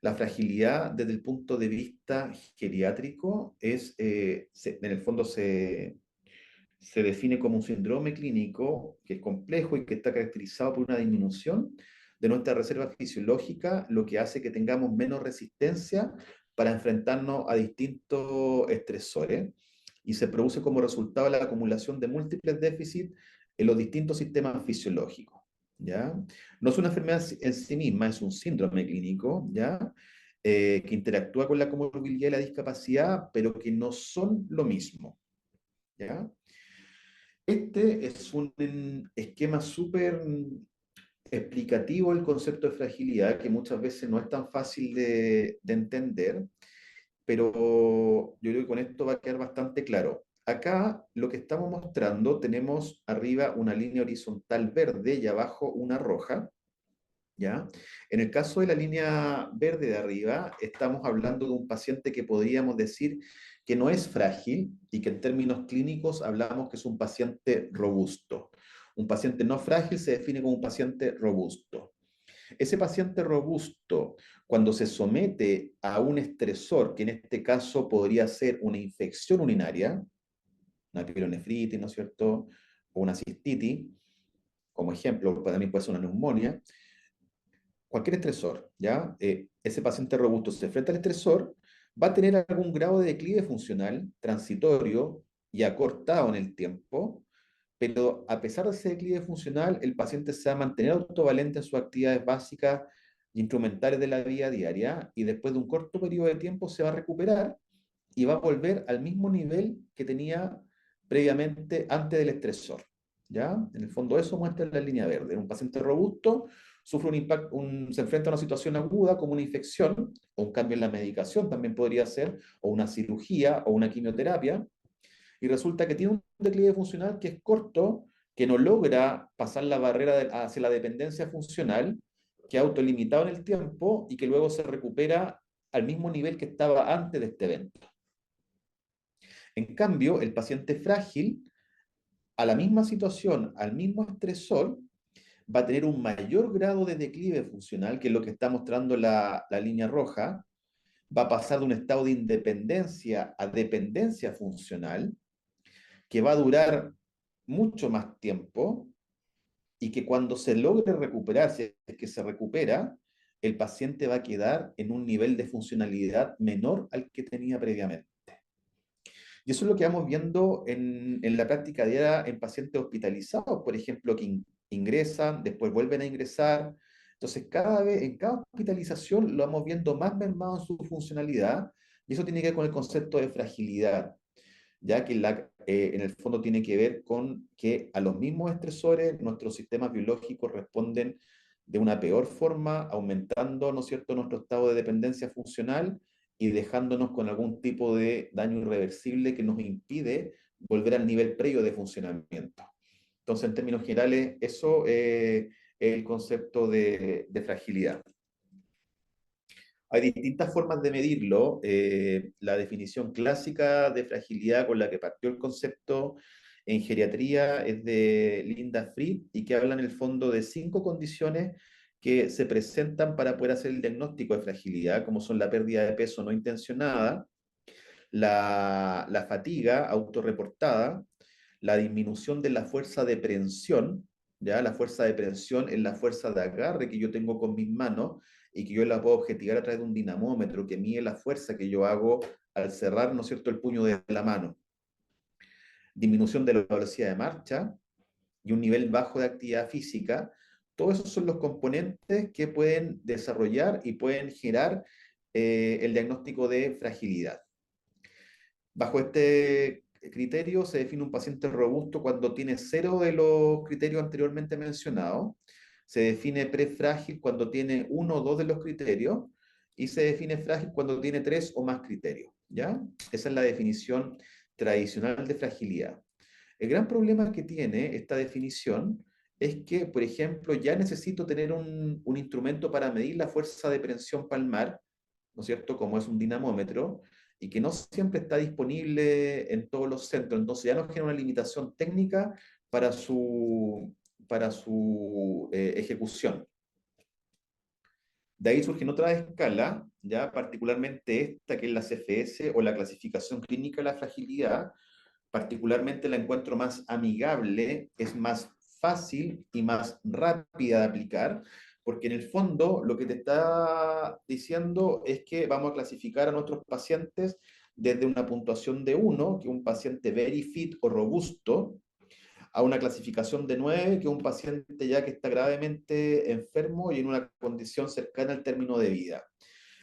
A: La fragilidad desde el punto de vista geriátrico en el fondo se define como un síndrome clínico que es complejo y que está caracterizado por una disminución de nuestra reserva fisiológica, lo que hace que tengamos menos resistencia para enfrentarnos a distintos estresores y se produce como resultado de la acumulación de múltiples déficits en los distintos sistemas fisiológicos. ¿Ya? No es una enfermedad en sí misma, es un síndrome clínico, ¿ya? Que interactúa con la comorbilidad y la discapacidad, pero que no son lo mismo. ¿Ya? Este es un esquema súper explicativo el concepto de fragilidad, que muchas veces no es tan fácil de entender, pero yo creo que con esto va a quedar bastante claro. Acá lo que estamos mostrando, tenemos arriba una línea horizontal verde y abajo una roja, ¿ya? En el caso de la línea verde de arriba, estamos hablando de un paciente que podríamos decir que no es frágil y que en términos clínicos hablamos que es un paciente robusto. Un paciente no frágil se define como un paciente robusto. Ese paciente robusto, cuando se somete a un estresor, que en este caso podría ser una infección urinaria, una pielonefritis, ¿no es cierto? O una cistitis, como ejemplo, también puede ser una neumonía, cualquier estresor, ¿ya? Ese paciente robusto se enfrenta al estresor, va a tener algún grado de declive funcional transitorio y acortado en el tiempo, pero a pesar de ese declive funcional, el paciente se va a mantener autovalente en sus actividades básicas e instrumentales de la vida diaria y después de un corto periodo de tiempo se va a recuperar y va a volver al mismo nivel que tenía previamente antes del estresor. ¿Ya? En el fondo eso muestra la línea verde. Un paciente robusto sufre un impacto, se enfrenta a una situación aguda como una infección o un cambio en la medicación también podría ser, o una cirugía o una quimioterapia, y resulta que tiene un declive funcional que es corto, que no logra pasar la barrera hacia la dependencia funcional, que es autolimitado en el tiempo y que luego se recupera al mismo nivel que estaba antes de este evento. En cambio, el paciente frágil, a la misma situación, al mismo estresor, va a tener un mayor grado de declive funcional, que es lo que está mostrando la línea roja, va a pasar de un estado de independencia a dependencia funcional, que va a durar mucho más tiempo y que cuando se logre recuperar, si es que se recupera, el paciente va a quedar en un nivel de funcionalidad menor al que tenía previamente. Y eso es lo que vamos viendo en la práctica diaria en pacientes hospitalizados, por ejemplo, que ingresan, después vuelven a ingresar. Entonces, cada vez, en cada hospitalización lo vamos viendo más mermado en su funcionalidad, y eso tiene que ver con el concepto de fragilidad, ya que en el fondo tiene que ver con que a los mismos estresores nuestros sistemas biológicos responden de una peor forma, aumentando, ¿no es cierto?, nuestro estado de dependencia funcional y dejándonos con algún tipo de daño irreversible que nos impide volver al nivel previo de funcionamiento. Entonces, en términos generales, eso es el concepto de fragilidad. Hay distintas formas de medirlo. La definición clásica de fragilidad con la que partió el concepto en geriatría es de Linda Fried y que habla en el fondo de 5 condiciones que se presentan para poder hacer el diagnóstico de fragilidad, como son la pérdida de peso no intencionada, la fatiga autorreportada, la disminución de la fuerza de prensión, ¿ya? La fuerza de prensión es la fuerza de agarre que yo tengo con mis manos y que yo la puedo objetivar a través de un dinamómetro que mide la fuerza que yo hago al cerrar, ¿no es cierto?, el puño de la mano. Disminución de la velocidad de marcha y un nivel bajo de actividad física. Todos esos son los componentes que pueden desarrollar y pueden generar el diagnóstico de fragilidad. Bajo este criterio se define un paciente robusto cuando tiene 0 de los criterios anteriormente mencionados, se define prefrágil cuando tiene 1 o 2 de los criterios y se define frágil cuando tiene 3 o más criterios, ¿ya? Esa es la definición tradicional de fragilidad. El gran problema que tiene esta definición es que, por ejemplo, ya necesito tener un instrumento para medir la fuerza de prensión palmar, ¿no es cierto?, como es un dinamómetro, y que no siempre está disponible en todos los centros. Entonces ya nos genera una limitación técnica para su ejecución. De ahí surgen otras escalas, ya particularmente esta que es la CFS o la clasificación clínica de la fragilidad. Particularmente la encuentro más amigable, es más fácil y más rápida de aplicar, porque en el fondo lo que te está diciendo es que vamos a clasificar a nuestros pacientes desde una puntuación de 1, que es un paciente very fit o robusto, a una clasificación de 9, que es un paciente ya que está gravemente enfermo y en una condición cercana al término de vida.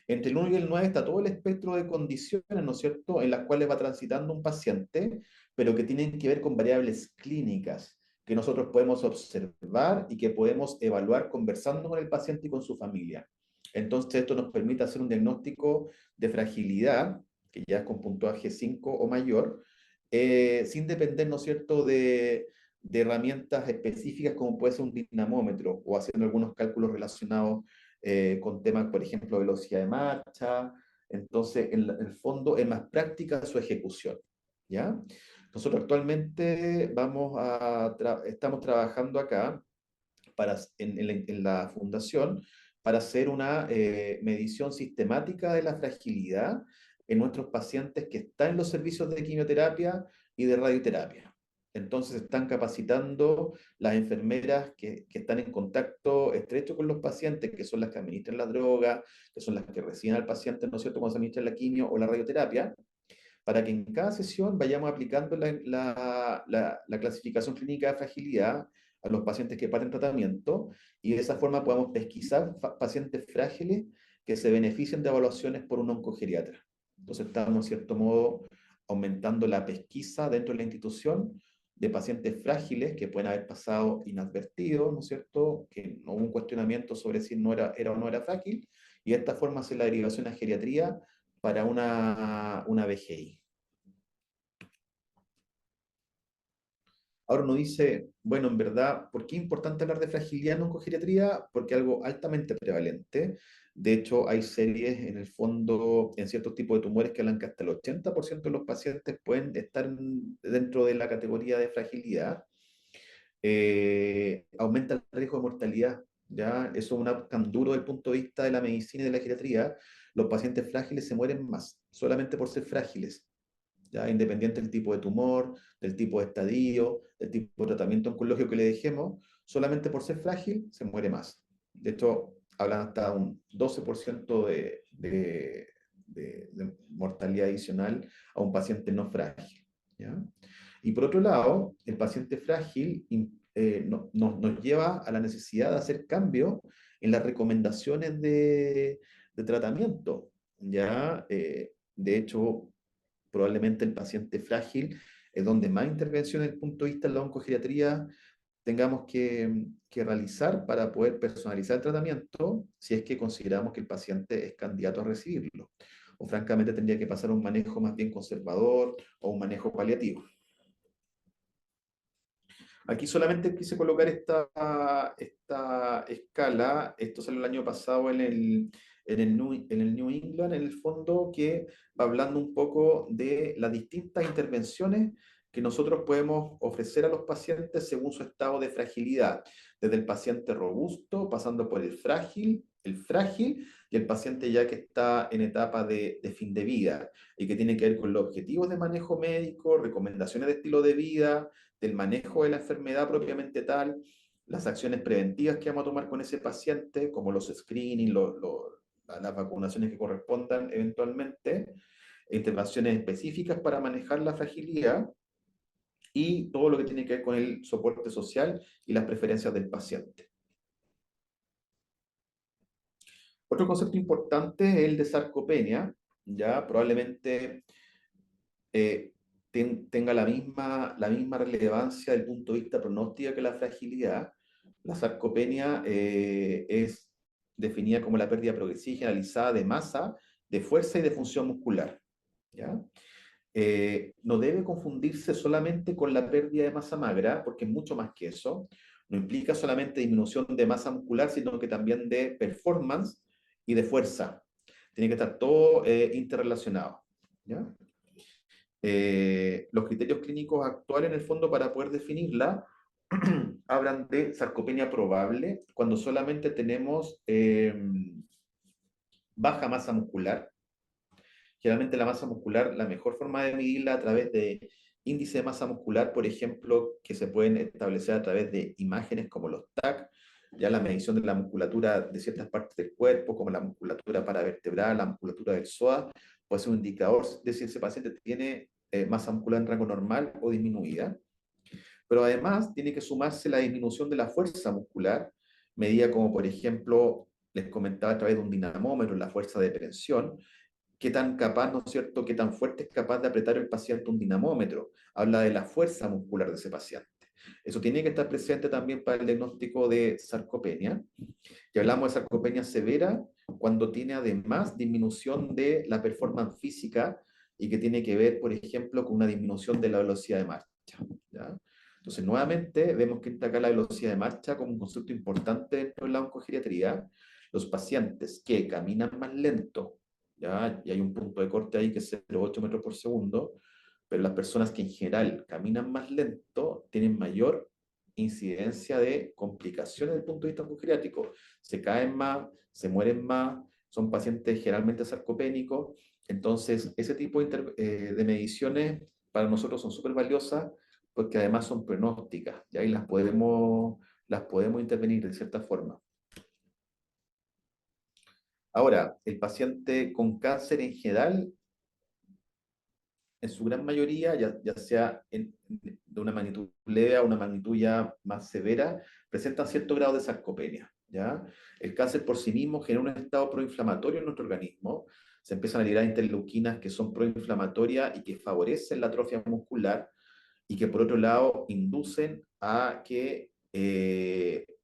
A: Entre el 1 y el 9 está todo el espectro de condiciones, ¿no es cierto?, en las cuales va transitando un paciente, pero que tienen que ver con variables clínicas, que nosotros podemos observar y que podemos evaluar conversando con el paciente y con su familia. Entonces, esto nos permite hacer un diagnóstico de fragilidad, que ya es con puntuaje 5 o mayor, sin depender, ¿no es cierto?, de herramientas específicas como puede ser un dinamómetro o haciendo algunos cálculos relacionados con temas, por ejemplo, velocidad de marcha. Entonces, en el fondo, es más práctica su ejecución, ¿ya? Nosotros actualmente estamos trabajando acá en la fundación para hacer una medición sistemática de la fragilidad en nuestros pacientes que están en los servicios de quimioterapia y de radioterapia. Entonces están capacitando las enfermeras que están en contacto estrecho con los pacientes, que son las que administran la droga, que son las que reciben al paciente, ¿no es cierto?, cuando se administra la quimio o la radioterapia, para que en cada sesión vayamos aplicando la clasificación clínica de fragilidad a los pacientes que parten tratamiento y de esa forma podamos pesquisar pacientes frágiles que se beneficien de evaluaciones por un oncogeriatra. Entonces estamos, en cierto modo, aumentando la pesquisa dentro de la institución de pacientes frágiles que pueden haber pasado inadvertidos, ¿no es cierto?, que no hubo un cuestionamiento sobre si era o no era frágil, y de esta forma hacer la derivación a geriatría para una VGI. Ahora uno dice, bueno, en verdad, ¿por qué es importante hablar de fragilidad en oncogeriatría? Porque es algo altamente prevalente. De hecho, hay series en el fondo, en ciertos tipos de tumores que hablan que hasta el 80% de los pacientes pueden estar dentro de la categoría de fragilidad. Aumenta el riesgo de mortalidad, ¿ya? Eso es un tan duro desde el punto de vista de la medicina y de la geriatría. Los pacientes frágiles se mueren más, solamente por ser frágiles, ¿ya? Independiente del tipo de tumor, del tipo de estadio, del tipo de tratamiento oncológico que le dejemos, solamente por ser frágil se muere más. De hecho, hablan hasta un 12% de mortalidad adicional a un paciente no frágil, ¿ya? Y por otro lado, el paciente frágil nos lleva a la necesidad de hacer cambios en las recomendaciones de tratamiento, ¿ya? De hecho, probablemente el paciente frágil es donde más intervención desde el punto de vista de la oncogeriatría tengamos que realizar para poder personalizar el tratamiento si es que consideramos que el paciente es candidato a recibirlo. O francamente tendría que pasar a un manejo más bien conservador o un manejo paliativo. Aquí solamente quise colocar esta escala. Esto salió el año pasado en el New England, en el fondo, que va hablando un poco de las distintas intervenciones que nosotros podemos ofrecer a los pacientes según su estado de fragilidad, desde el paciente robusto, pasando por el frágil y el paciente ya que está en etapa de fin de vida y que tiene que ver con los objetivos de manejo médico, recomendaciones de estilo de vida, del manejo de la enfermedad propiamente tal, las acciones preventivas que vamos a tomar con ese paciente, como los screening, las vacunaciones que correspondan eventualmente, intervenciones específicas para manejar la fragilidad y todo lo que tiene que ver con el soporte social y las preferencias del paciente. Otro concepto importante es el de sarcopenia, ya probablemente eh, tenga la misma relevancia desde el punto de vista pronóstico que la fragilidad. La sarcopenia es definida como la pérdida progresiva y generalizada de masa, de fuerza y de función muscular, ¿ya? No debe confundirse solamente con la pérdida de masa magra, porque es mucho más que eso. No implica solamente disminución de masa muscular, sino que también de performance y de fuerza. Tiene que estar todo interrelacionado, ¿ya? Los criterios clínicos actuales, en el fondo, para poder definirla, hablan de sarcopenia probable cuando solamente tenemos baja masa muscular. Generalmente la masa muscular, la mejor forma de medirla a través de índice de masa muscular, por ejemplo, que se pueden establecer a través de imágenes como los TAC, ya la medición de la musculatura de ciertas partes del cuerpo, como la musculatura paravertebral, la musculatura del psoas, puede ser un indicador de si ese paciente tiene masa muscular en rango normal o disminuida. Pero además tiene que sumarse la disminución de la fuerza muscular, medida como por ejemplo, les comentaba a través de un dinamómetro, la fuerza de presión, qué tan capaz, ¿no es cierto?, qué tan fuerte es capaz de apretar el paciente un dinamómetro. Habla de la fuerza muscular de ese paciente. Eso tiene que estar presente también para el diagnóstico de sarcopenia. Y hablamos de sarcopenia severa cuando tiene además disminución de la performance física y que tiene que ver, por ejemplo, con una disminución de la velocidad de marcha. ¿Ya? Entonces, nuevamente, vemos que está acá la velocidad de marcha como un concepto importante dentro de la oncogeriatría. Los pacientes que caminan más lento, ¿ya? Y hay un punto de corte ahí que es 0,8 metros por segundo, pero las personas que en general caminan más lento tienen mayor incidencia de complicaciones desde el punto de vista oncogeriátrico. Se caen más, se mueren más, son pacientes generalmente sarcopénicos. Entonces, ese tipo de mediciones para nosotros son súper valiosas porque además son pronósticas, y ahí las podemos intervenir de cierta forma. Ahora, el paciente con cáncer en general, en su gran mayoría, ya sea de una magnitud leve a una magnitud ya más severa, presentan cierto grado de sarcopenia. ¿Ya? El cáncer por sí mismo genera un estado proinflamatorio en nuestro organismo. Se empiezan a liberar interleuquinas que son proinflamatorias y que favorecen la atrofia muscular y que por otro lado inducen a que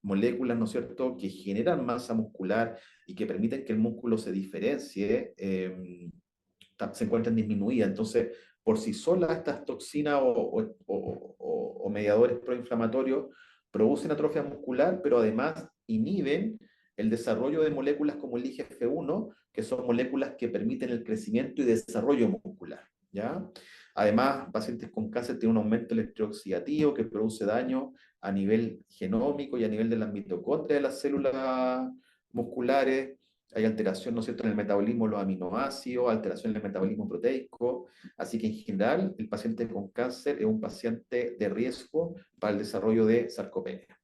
A: moléculas, ¿no es cierto?, que generan masa muscular y que permiten que el músculo se diferencie, se encuentran disminuidas. Entonces, por sí solas estas toxinas o mediadores proinflamatorios producen atrofia muscular, pero además inhiben el desarrollo de moléculas como el IGF-1, que son moléculas que permiten el crecimiento y desarrollo muscular. ¿Ya? Además, pacientes con cáncer tienen un aumento electrooxidativo que produce daño a nivel genómico y a nivel de las mitocondrias de las células musculares. Hay alteración, ¿no es cierto?, en el metabolismo de los aminoácidos, alteración en el metabolismo proteico. Así que en general, el paciente con cáncer es un paciente de riesgo para el desarrollo de sarcopenia.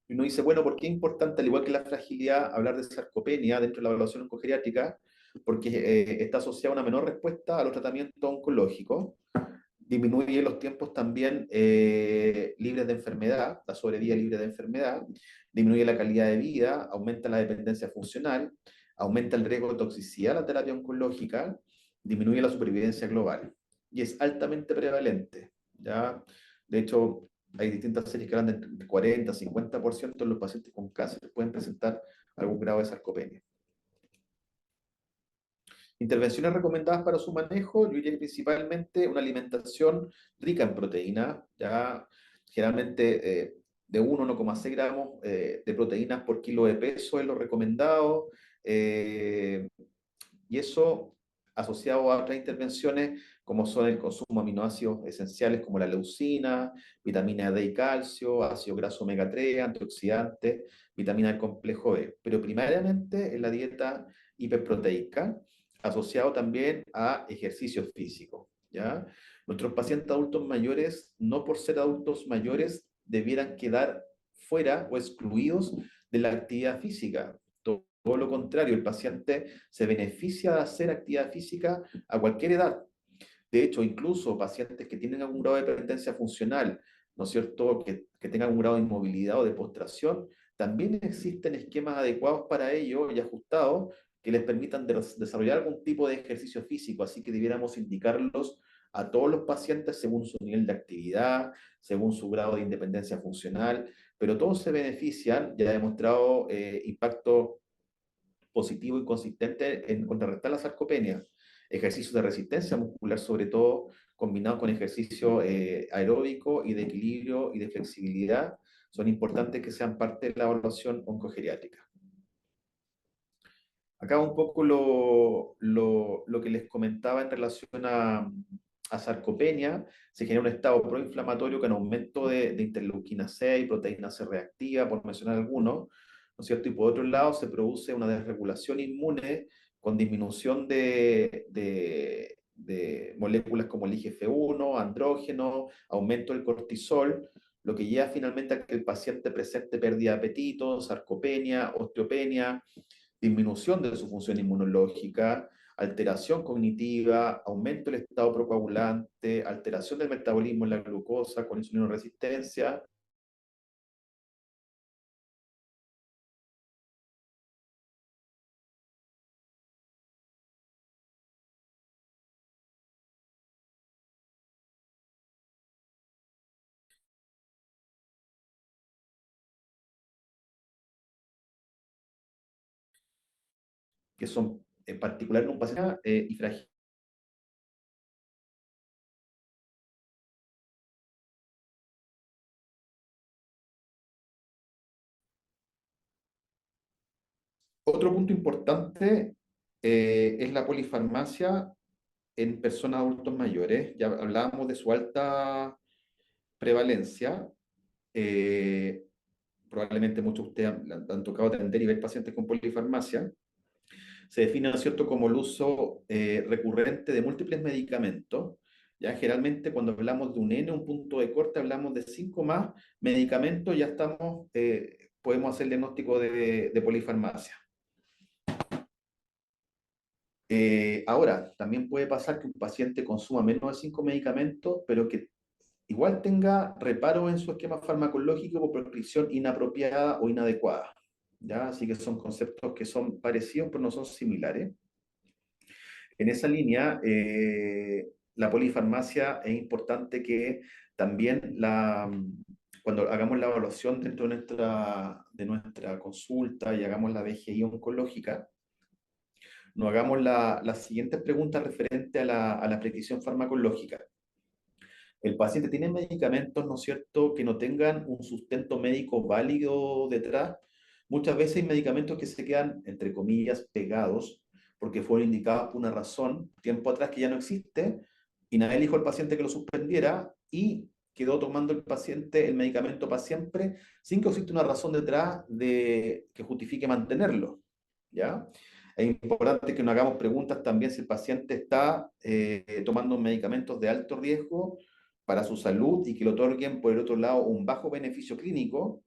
A: Y uno dice, bueno, ¿por qué es importante, al igual que la fragilidad, hablar de sarcopenia dentro de la evaluación oncogeriátrica? Porque está asociada a una menor respuesta a los tratamientos oncológicos, disminuye los tiempos también libres de enfermedad, la sobrevida libre de enfermedad, disminuye la calidad de vida, aumenta la dependencia funcional, aumenta el riesgo de toxicidad a la terapia oncológica, disminuye la supervivencia global y es altamente prevalente. ¿Ya? De hecho, hay distintas series que hablan de entre 40 y 50% de los pacientes con cáncer pueden presentar algún grado de sarcopenia. Intervenciones recomendadas para su manejo, yo diría que principalmente una alimentación rica en proteína, ya generalmente de 1 a 1,6 gramos de proteínas por kilo de peso es lo recomendado, eh, y eso asociado a otras intervenciones como son el consumo de aminoácidos esenciales como la leucina, vitamina D y calcio, ácido graso omega 3, antioxidantes, vitamina del complejo B, pero primariamente en la dieta hiperproteica, asociado también a ejercicio físico. ¿Ya? Nuestros pacientes adultos mayores, no por ser adultos mayores, debieran quedar fuera o excluidos de la actividad física. Todo lo contrario, el paciente se beneficia de hacer actividad física a cualquier edad. De hecho, incluso pacientes que tienen algún grado de dependencia funcional, ¿no es cierto?, que tengan un grado de inmovilidad o de postración, también existen esquemas adecuados para ello y ajustados que les permitan desarrollar algún tipo de ejercicio físico. Así que debiéramos indicarlos a todos los pacientes según su nivel de actividad, según su grado de independencia funcional, pero todos se benefician y ha demostrado impacto positivo y consistente en contrarrestar la sarcopenia. Ejercicios de resistencia muscular, sobre todo, combinados con ejercicio aeróbico y de equilibrio y de flexibilidad, son importantes que sean parte de la evaluación oncogeriátrica. Acá un poco lo que les comentaba en relación a sarcopenia, se genera un estado proinflamatorio con aumento de interleuquina 6, proteína C reactiva, por mencionar algunos, ¿no es cierto? Y por otro lado se produce una desregulación inmune con disminución de moléculas como el IGF-1, andrógeno, aumento del cortisol, lo que lleva finalmente a que el paciente presente pérdida de apetito, sarcopenia, osteopenia, disminución de su función inmunológica, alteración cognitiva, aumento del estado procoagulante, alteración del metabolismo en la glucosa con insulinoresistencia, que son en particular en un paciente y frágil. Otro punto importante es la polifarmacia en personas adultos mayores. Ya hablábamos de su alta prevalencia. Eh, Probablemente muchos de ustedes han tocado atender y ver pacientes con polifarmacia. Se define, ¿no es cierto?, como el uso recurrente de múltiples medicamentos. Ya generalmente cuando hablamos de un N, un punto de corte, hablamos de 5 más medicamentos, ya estamos, podemos hacer el diagnóstico de polifarmacia. Ahora, también puede pasar que un paciente consuma menos de 5 medicamentos, pero que igual tenga reparo en su esquema farmacológico por prescripción inapropiada o inadecuada. ¿Ya? Así que son conceptos que son parecidos, pero no son similares. En esa línea, la polifarmacia es importante que también cuando hagamos la evaluación dentro de nuestra consulta y hagamos la BGI oncológica, nos hagamos las siguientes preguntas referentes a la prescripción farmacológica. El paciente tiene medicamentos, ¿no es cierto?, que no tengan un sustento médico válido detrás. Muchas veces hay medicamentos que se quedan, entre comillas, pegados, porque fueron indicados por una razón, tiempo atrás que ya no existe, y nadie dijo al paciente que lo suspendiera, y quedó tomando el paciente el medicamento para siempre, sin que exista una razón detrás que justifique mantenerlo. ¿Ya? Es importante que nos hagamos preguntas también si el paciente está tomando medicamentos de alto riesgo para su salud y que le otorguen, por el otro lado, un bajo beneficio clínico,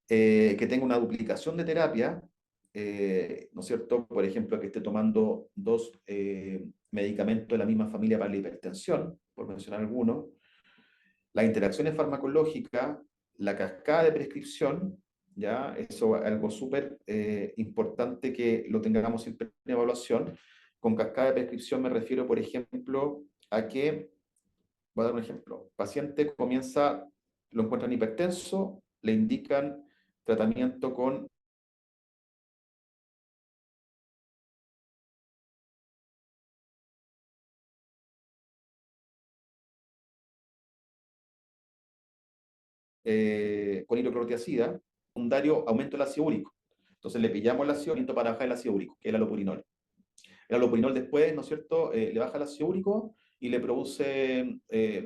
A: que tenga una duplicación de terapia, ¿no es cierto? Por ejemplo, que esté tomando dos medicamentos de la misma familia para la hipertensión, por mencionar algunos, las interacciones farmacológicas, la cascada de prescripción, ¿ya? Eso es algo súper importante que lo tengamos siempre en evaluación. Con cascada de prescripción me refiero, por ejemplo, a que, voy a dar un ejemplo, paciente comienza, lo encuentran hipertenso, le indican tratamiento con hidroclorotiazida, secundario aumento del ácido úrico. Entonces le pillamos el ácido úrico para bajar el ácido úrico, que es el alopurinol. El alopurinol después, ¿no es cierto?, le baja el ácido úrico y le produce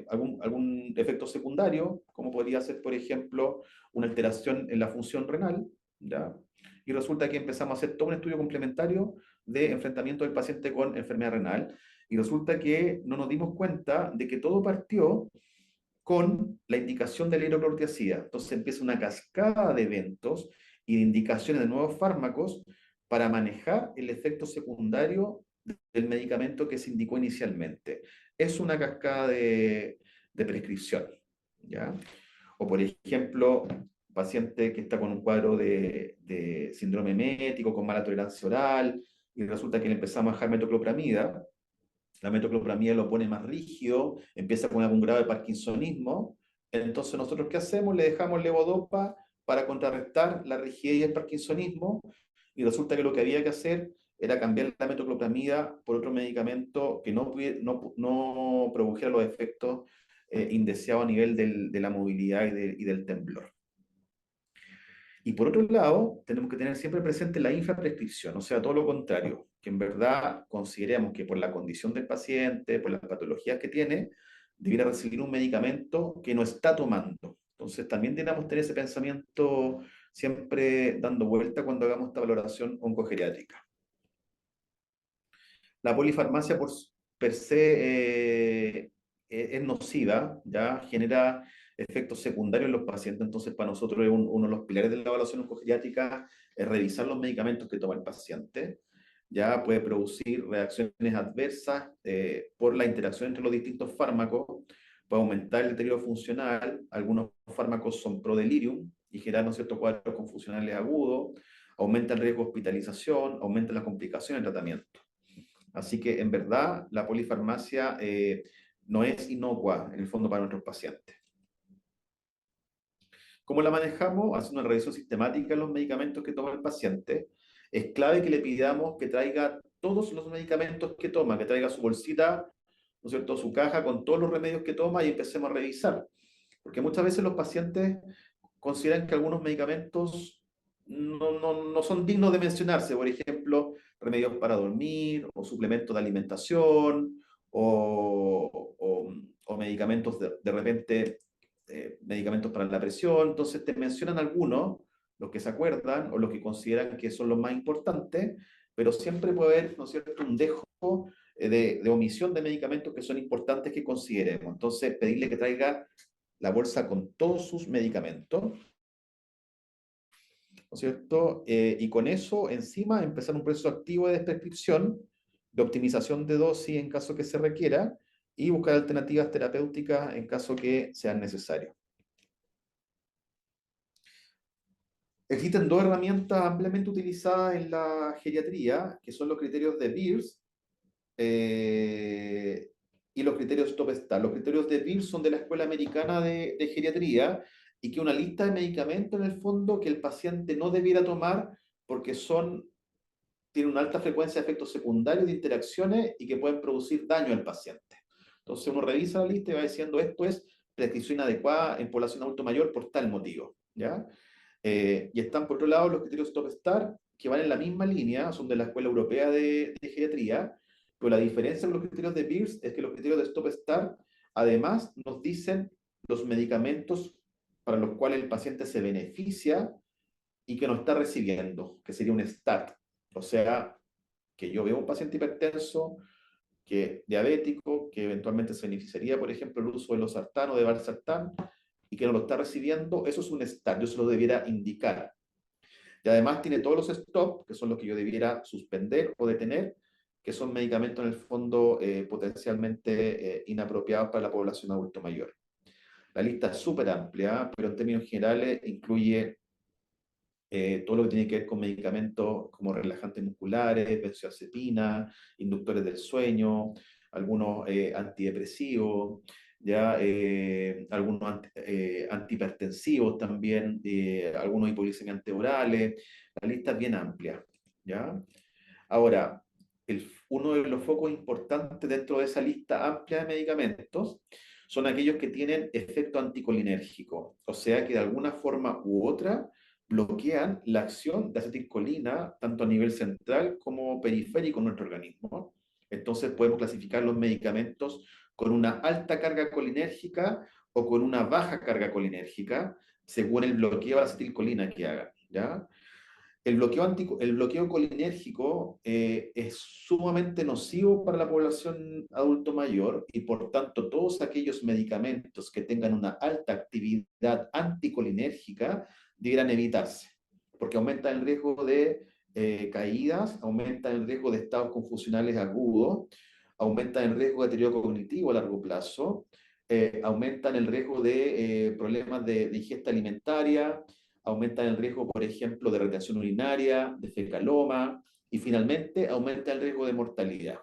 A: algún efecto secundario, como podría ser, por ejemplo, una alteración en la función renal, ¿ya? Y resulta que empezamos a hacer todo un estudio complementario de enfrentamiento del paciente con enfermedad renal, y resulta que no nos dimos cuenta de que todo partió con la indicación de la hidroclorotiazida. Entonces empieza una cascada de eventos y de indicaciones de nuevos fármacos para manejar el efecto secundario del medicamento que se indicó inicialmente. Es una cascada de prescripción, ¿ya? O por ejemplo, paciente que está con un cuadro de síndrome emético, con mala tolerancia oral, y resulta que le empezamos a dejar metoclopramida. La metoclopramida lo pone más rígido, empieza con algún grado de parkinsonismo. Entonces, ¿nosotros qué hacemos? Le dejamos levodopa para contrarrestar la rigidez y el parkinsonismo, y resulta que lo que había que hacer era cambiar la metoclopramida por otro medicamento que no produjera los efectos indeseados a nivel de la movilidad y del temblor. Y por otro lado, tenemos que tener siempre presente la infraprescripción, o sea, todo lo contrario, que en verdad consideremos que por la condición del paciente, por las patologías que tiene, debiera recibir un medicamento que no está tomando. Entonces, también tenemos que tener ese pensamiento siempre dando vuelta cuando hagamos esta valoración oncogeriátrica. La polifarmacia per se es nociva, ¿ya? Genera efectos secundarios en los pacientes, entonces para nosotros es uno de los pilares de la evaluación oncogeriátrica es revisar los medicamentos que toma el paciente. Ya puede producir reacciones adversas por la interacción entre los distintos fármacos, puede aumentar el deterioro funcional, algunos fármacos son pro-delirium y generan, ¿no es cierto?, cuadros confusionales agudos, aumenta el riesgo de hospitalización, aumenta las complicaciones del tratamiento. Así que en verdad la polifarmacia no es inocua en el fondo para nuestros pacientes. ¿Cómo la manejamos? Haciendo una revisión sistemática de los medicamentos que toma el paciente. es clave que le pidamos que traiga todos los medicamentos que toma, que traiga su bolsita, ¿no es cierto?, su caja con todos los remedios que toma y empecemos a revisar. Porque muchas veces los pacientes consideran que algunos medicamentos no son dignos de mencionarse. Por ejemplo, remedios para dormir o suplementos de alimentación o medicamentos de repente, medicamentos para la presión. Entonces te mencionan algunos, los que se acuerdan o los que consideran que son los más importantes, pero siempre puede haber, ¿no es cierto?, un dejo de omisión de medicamentos que son importantes que consideremos. Entonces, pedirle que traiga la bolsa con todos sus medicamentos, ¿no es cierto? Y con eso, encima, empezar un proceso activo de prescripción, de optimización de dosis en caso que se requiera, y buscar alternativas terapéuticas en caso que sean necesarias. Existen dos herramientas ampliamente utilizadas en la geriatría, que son los criterios de Beers eh, y los criterios Top-Star. Los criterios de Beers son de la Escuela Americana de Geriatría y que una lista de medicamentos en el fondo que el paciente no debiera tomar porque tienen una alta frecuencia de efectos secundarios de interacciones y que pueden producir daño al paciente. Entonces uno revisa la lista y va diciendo esto es prescripción inadecuada en población adulto mayor por tal motivo, ¿ya? Y están por otro lado los criterios Top Star, que van en la misma línea, son de la Escuela Europea de Geriatría, pero la diferencia con los criterios de Beers es que los criterios de Top Star además nos dicen los medicamentos para los cuales el paciente se beneficia y que no está recibiendo, que sería un STAT. O sea, que yo veo un paciente hipertenso, que diabético, que eventualmente se beneficiaría, por ejemplo, el uso de losartán o de valsartán, y que no lo está recibiendo, eso es un STAT, yo se lo debiera indicar. Y además tiene todos los stop, que son los que yo debiera suspender o detener, que son medicamentos en el fondo potencialmente inapropiados para la población adulto mayor. La lista es súper amplia, pero en términos generales incluye todo lo que tiene que ver con medicamentos como relajantes musculares, benzodiazepina, inductores del sueño, algunos antidepresivos, ya algunos antihipertensivos también, algunos hipoglicemiantes orales. La lista es bien amplia, ¿ya? Ahora, uno de los focos importantes dentro de esa lista amplia de medicamentos son aquellos que tienen efecto anticolinérgico, o sea que de alguna forma u otra bloquean la acción de acetilcolina tanto a nivel central como periférico en nuestro organismo. Entonces podemos clasificar los medicamentos con una alta carga colinérgica o con una baja carga colinérgica según el bloqueo de la acetilcolina que hagan, ¿ya? El bloqueo colinérgico es sumamente nocivo para la población adulto mayor y por tanto todos aquellos medicamentos que tengan una alta actividad anticolinérgica deberán evitarse, porque aumentan el riesgo de caídas, aumentan el riesgo de estados confusionales agudos, aumentan el riesgo de deterioro cognitivo a largo plazo, aumentan el riesgo de problemas de ingesta alimentaria, aumentan el riesgo, por ejemplo, de retención urinaria, de fecaloma y finalmente aumenta el riesgo de mortalidad.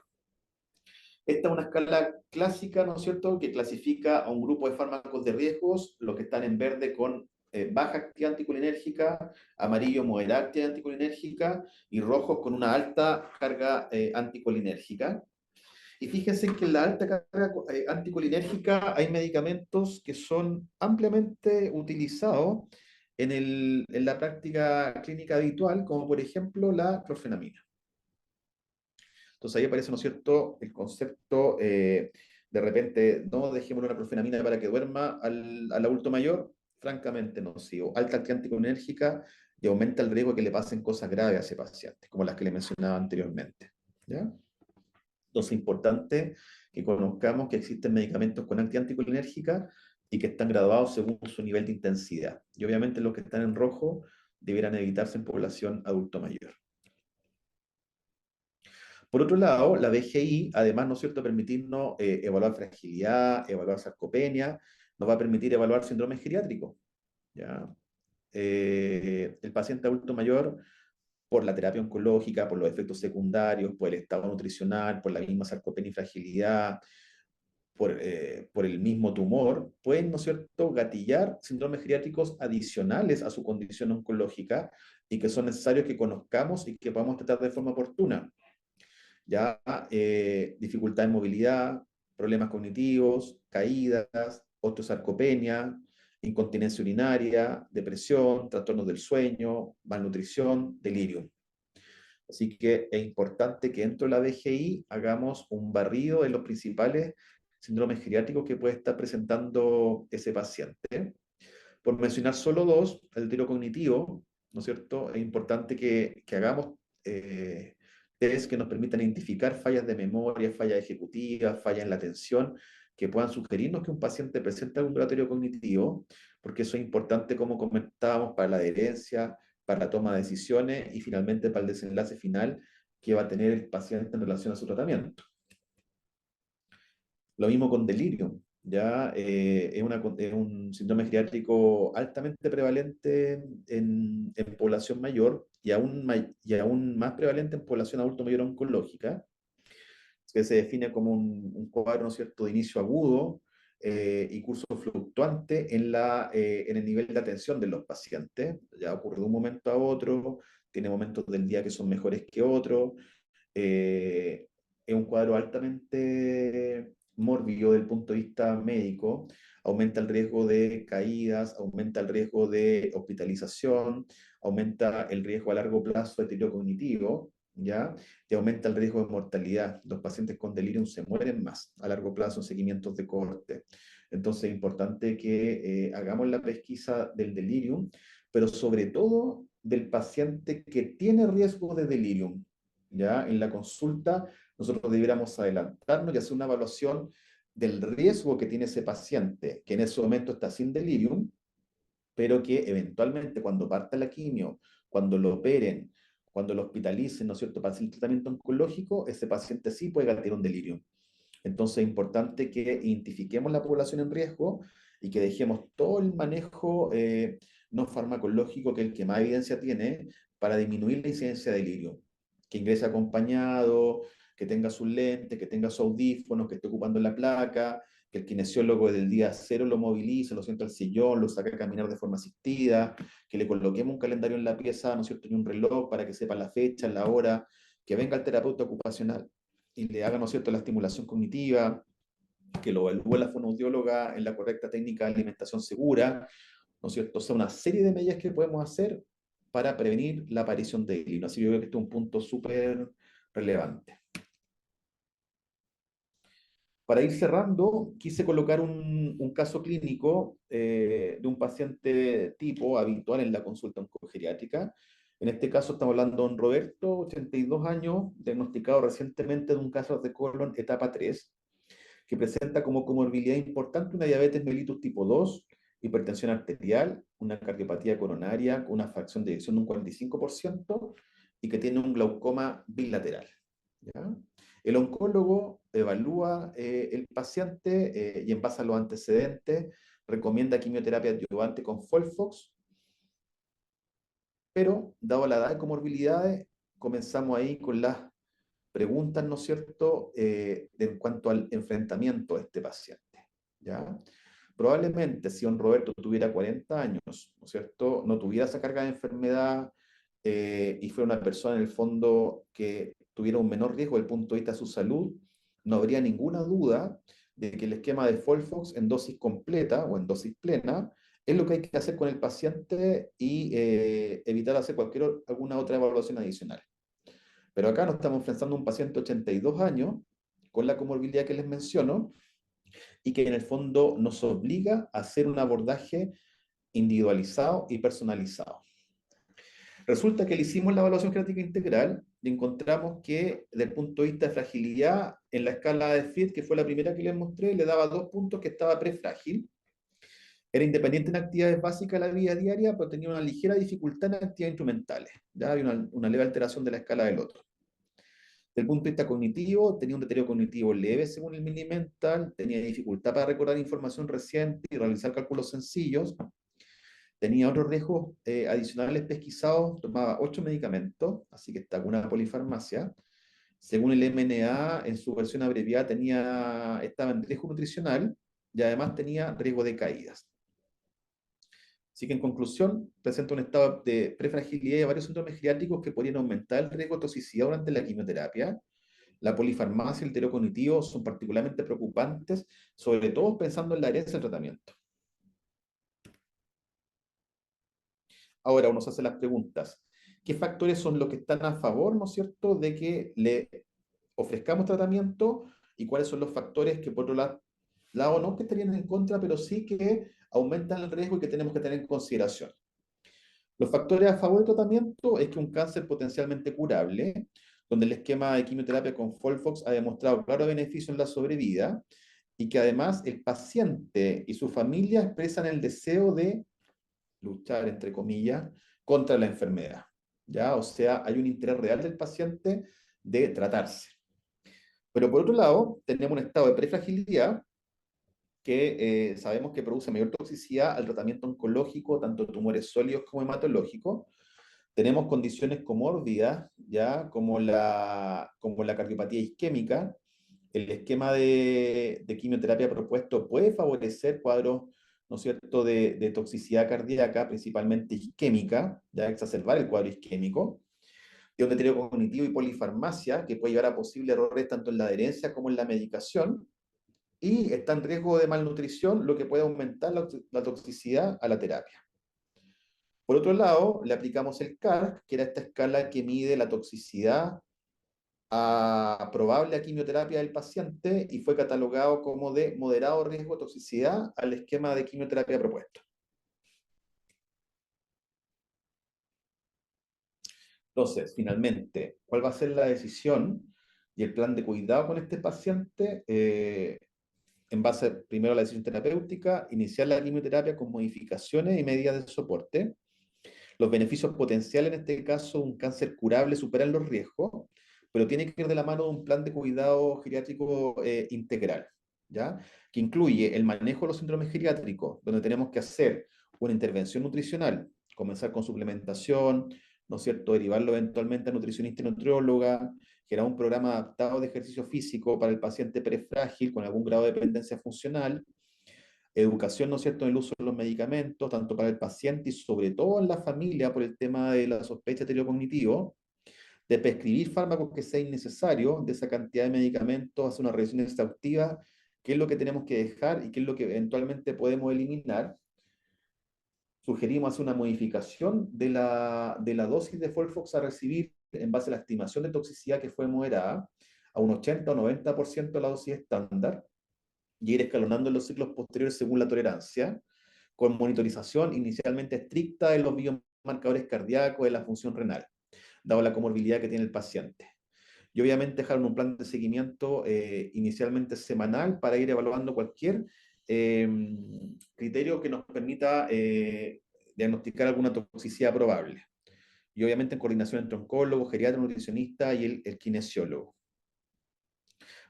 A: Esta es una escala clásica, ¿no es cierto?, que clasifica a un grupo de fármacos de riesgos, los que están en verde con baja actividad anticolinérgica, amarillo moderada actividad anticolinérgica y rojos con una alta carga anticolinérgica. Y fíjense que en la alta carga anticolinérgica hay medicamentos que son ampliamente utilizados en la práctica clínica habitual, como por ejemplo la clorfenamina. Entonces ahí aparece, ¿no es cierto?, el concepto de repente, no dejemos una clorfenamina para que duerma al adulto mayor, francamente nocivo. Alta actividad anticolinérgica y aumenta el riesgo de que le pasen cosas graves a ese paciente, como las que le mencionaba anteriormente. ¿Ya? Entonces es importante que conozcamos que existen medicamentos con actividad anticolinérgica y que están graduados según su nivel de intensidad. Y obviamente los que están en rojo deberán evitarse en población adulto mayor. Por otro lado, la BGI, además, ¿no es cierto?, permitirnos evaluar fragilidad, evaluar sarcopenia, nos va a permitir evaluar síndrome geriátrico. ¿Ya? El paciente adulto mayor, por la terapia oncológica, por los efectos secundarios, por el estado nutricional, por la misma sarcopenia y fragilidad, por el mismo tumor, pueden, ¿no es cierto?, gatillar síndromes geriátricos adicionales a su condición oncológica y que son necesarios que conozcamos y que podamos tratar de forma oportuna. Ya dificultad en movilidad, problemas cognitivos, caídas, osteosarcopenia, incontinencia urinaria, depresión, trastornos del sueño, malnutrición, delirio. Así que es importante que dentro de la DGI hagamos un barrido de los principales síndromes geriátricos que puede estar presentando ese paciente. Por mencionar solo dos, el deterioro cognitivo, ¿no es cierto? Es importante que hagamos test que nos permitan identificar fallas de memoria, fallas ejecutivas, fallas en la atención, que puedan sugerirnos que un paciente presenta algún deterioro cognitivo, porque eso es importante, como comentábamos, para la adherencia, para la toma de decisiones y finalmente para el desenlace final que va a tener el paciente en relación a su tratamiento. Lo mismo con delirio, ya es un síndrome geriátrico altamente prevalente en población mayor y aún más prevalente en población adulto mayor oncológica, que se define como un cuadro, ¿no es cierto?, de inicio agudo y curso fluctuante en el nivel de atención de los pacientes. Ya ocurre de un momento a otro, tiene momentos del día que son mejores que otros, eh, es un cuadro altamente mórbido desde el punto de vista médico, aumenta el riesgo de caídas, aumenta el riesgo de hospitalización, aumenta el riesgo a largo plazo de deterioro cognitivo, ¿ya? Y aumenta el riesgo de mortalidad. Los pacientes con delirium se mueren más a largo plazo en seguimientos de corte. Entonces es importante que hagamos la pesquisa del delirium, pero sobre todo del paciente que tiene riesgo de delirium. ¿Ya? En la consulta nosotros debiéramos adelantarnos y hacer una evaluación del riesgo que tiene ese paciente, que en ese momento está sin delirium, pero que eventualmente cuando parta la quimio, cuando lo operen, cuando lo hospitalicen, ¿no es cierto?, para hacer el tratamiento oncológico, ese paciente sí puede tener un delirio. Entonces es importante que identifiquemos la población en riesgo y que dejemos todo el manejo no farmacológico, que es el que más evidencia tiene, para disminuir la incidencia de delirio. Que ingrese acompañado, que tenga sus lentes, que tenga sus audífonos, que esté ocupando la placa, que el kinesiólogo desde el día cero lo movilice, lo sienta al sillón, lo saque a caminar de forma asistida, que le coloquemos un calendario en la pieza, ¿no es cierto?, y un reloj para que sepa la fecha, la hora, que venga el terapeuta ocupacional y le haga, ¿no es cierto?, la estimulación cognitiva, que lo evalúe la fonoaudióloga en la correcta técnica de alimentación segura, ¿no es cierto? O sea, una serie de medidas que podemos hacer para prevenir la aparición de delirium. Así que yo creo que este es un punto súper relevante. Para ir cerrando, quise colocar un caso clínico de un paciente tipo habitual en la consulta oncogeriátrica. En este caso estamos hablando de don Roberto, 82 años, diagnosticado recientemente de un cáncer de colon etapa 3, que presenta como comorbilidad importante una diabetes mellitus tipo 2, hipertensión arterial, una cardiopatía coronaria con una fracción de eyección de un 45% y que tiene un glaucoma bilateral. ¿Ya? El oncólogo evalúa el paciente y en base a los antecedentes recomienda quimioterapia adyuvante con Folfox, pero dado la edad de comorbilidades, comenzamos ahí con las preguntas, ¿no es cierto?, en cuanto al enfrentamiento de este paciente. ¿Ya? Probablemente si don Roberto tuviera 40 años, ¿no es cierto?, no tuviera esa carga de enfermedad y fuera una persona en el fondo que tuviera un menor riesgo desde el punto de vista de su salud, no habría ninguna duda de que el esquema de Folfox en dosis completa o en dosis plena es lo que hay que hacer con el paciente y evitar hacer alguna otra evaluación adicional. Pero acá nos estamos enfrentando a un paciente de 82 años con la comorbilidad que les menciono y que en el fondo nos obliga a hacer un abordaje individualizado y personalizado. Resulta que le hicimos la evaluación genética integral y encontramos que desde el punto de vista de fragilidad, en la escala de FIT, que fue la primera que les mostré, le daba 2 puntos que estaba prefrágil. Era independiente en actividades básicas de la vida diaria, pero tenía una ligera dificultad en actividades instrumentales. Ya había una leve alteración de la escala del otro. Desde el punto de vista cognitivo, tenía un deterioro cognitivo leve según el Mini-Mental, tenía dificultad para recordar información reciente y realizar cálculos sencillos, tenía otros riesgos adicionales pesquisados, tomaba 8 medicamentos, así que está con una polifarmacia, Según el MNA, en su versión abreviada estaba en riesgo nutricional y además tenía riesgo de caídas. Así que en conclusión, presenta un estado de prefragilidad de varios síndromes geriátricos que podrían aumentar el riesgo de toxicidad durante la quimioterapia. La polifarmacia y el deterioro cognitivo son particularmente preocupantes, sobre todo pensando en la herencia del tratamiento. Ahora uno se hace las preguntas, ¿qué factores son los que están a favor, ¿no es cierto?, de que le ofrezcamos tratamiento y cuáles son los factores que por otro lado no que estarían en contra, pero sí que aumentan el riesgo y que tenemos que tener en consideración. Los factores a favor del tratamiento es que un cáncer potencialmente curable, donde el esquema de quimioterapia con Folfox ha demostrado claro beneficio en la sobrevida y que además el paciente y su familia expresan el deseo de luchar, entre comillas, contra la enfermedad. ¿Ya? O sea, hay un interés real del paciente de tratarse. Pero por otro lado, tenemos un estado de prefragilidad que sabemos que produce mayor toxicidad al tratamiento oncológico, tanto tumores sólidos como hematológicos. Tenemos condiciones comórbidas, ¿ya? Como la cardiopatía isquémica. El esquema de quimioterapia propuesto puede favorecer cuadros, ¿no es cierto?, de toxicidad cardíaca, principalmente isquémica, ya exacerbar el cuadro isquémico, de un deterioro cognitivo y polifarmacia, que puede llevar a posibles errores tanto en la adherencia como en la medicación, y está en riesgo de malnutrición, lo que puede aumentar la toxicidad a la terapia. Por otro lado, le aplicamos el CARC, que era esta escala que mide la toxicidad probable a quimioterapia del paciente y fue catalogado como de moderado riesgo de toxicidad al esquema de quimioterapia propuesto. Entonces, finalmente, ¿cuál va a ser la decisión y el plan de cuidado con este paciente? En base primero a la decisión terapéutica, iniciar la quimioterapia con modificaciones y medidas de soporte. Los beneficios potenciales, en este caso, un cáncer curable, superan los riesgos, pero tiene que ir de la mano de un plan de cuidado geriátrico integral, ¿ya? Que incluye el manejo de los síndromes geriátricos, donde tenemos que hacer una intervención nutricional, comenzar con suplementación, ¿no es cierto?, derivarlo eventualmente a nutricionista y nutrióloga, generar un programa adaptado de ejercicio físico para el paciente prefrágil con algún grado de dependencia funcional, educación, ¿no es cierto?, en el uso de los medicamentos, tanto para el paciente y sobre todo en la familia por el tema de la sospecha de deterioro cognitivo, de prescribir fármacos que sea innecesario, de esa cantidad de medicamentos, hacer una revisión exhaustiva, qué es lo que tenemos que dejar y qué es lo que eventualmente podemos eliminar. Sugerimos hacer una modificación de la dosis de Folfox a recibir en base a la estimación de toxicidad que fue moderada, a un 80 o 90% de la dosis estándar, y ir escalonando en los ciclos posteriores según la tolerancia, con monitorización inicialmente estricta de los biomarcadores cardíacos de la función renal, dado la comorbilidad que tiene el paciente. Y obviamente dejar un plan de seguimiento inicialmente semanal para ir evaluando cualquier eh, criterio que nos permita diagnosticar alguna toxicidad probable. Y obviamente en coordinación entre oncólogo, geriatra, nutricionista y el kinesiólogo.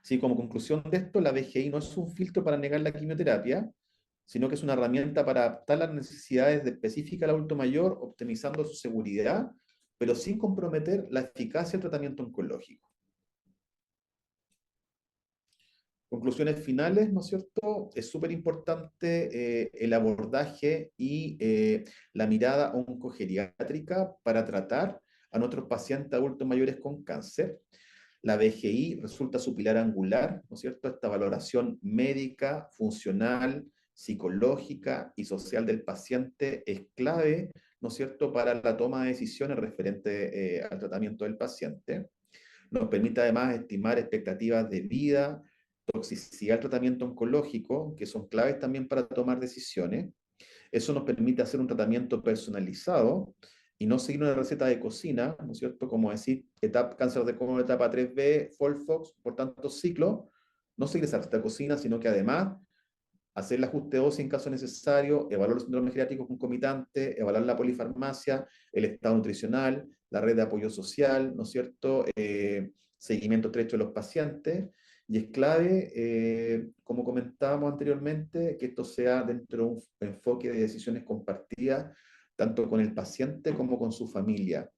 A: Así como conclusión de esto, la BGI no es un filtro para negar la quimioterapia, sino que es una herramienta para adaptar las necesidades específicas al adulto mayor, optimizando su seguridad, pero sin comprometer la eficacia del tratamiento oncológico. Conclusiones finales, ¿no es cierto? Es súper importante el abordaje y la mirada oncogeriátrica para tratar a nuestros pacientes adultos mayores con cáncer. La BGI resulta su pilar angular, ¿no es cierto? Esta valoración médica, funcional, psicológica y social del paciente es clave, ¿no es cierto?, para la toma de decisiones referente al tratamiento del paciente. Nos permite además estimar expectativas de vida, toxicidad del tratamiento oncológico, que son claves también para tomar decisiones. Eso nos permite hacer un tratamiento personalizado y no seguir una receta de cocina, ¿no es cierto? Como decir, cáncer de colon etapa 3B, Folfox, por tanto ciclo, no seguir esa receta de cocina, sino que además hacer el ajuste de dosis en caso necesario, evaluar los síndromes geriátricos concomitantes, evaluar la polifarmacia, el estado nutricional, la red de apoyo social, ¿no es cierto? Seguimiento estrecho de los pacientes. Y es clave, como comentábamos anteriormente, que esto sea dentro de un enfoque de decisiones compartidas, tanto con el paciente como con su familia,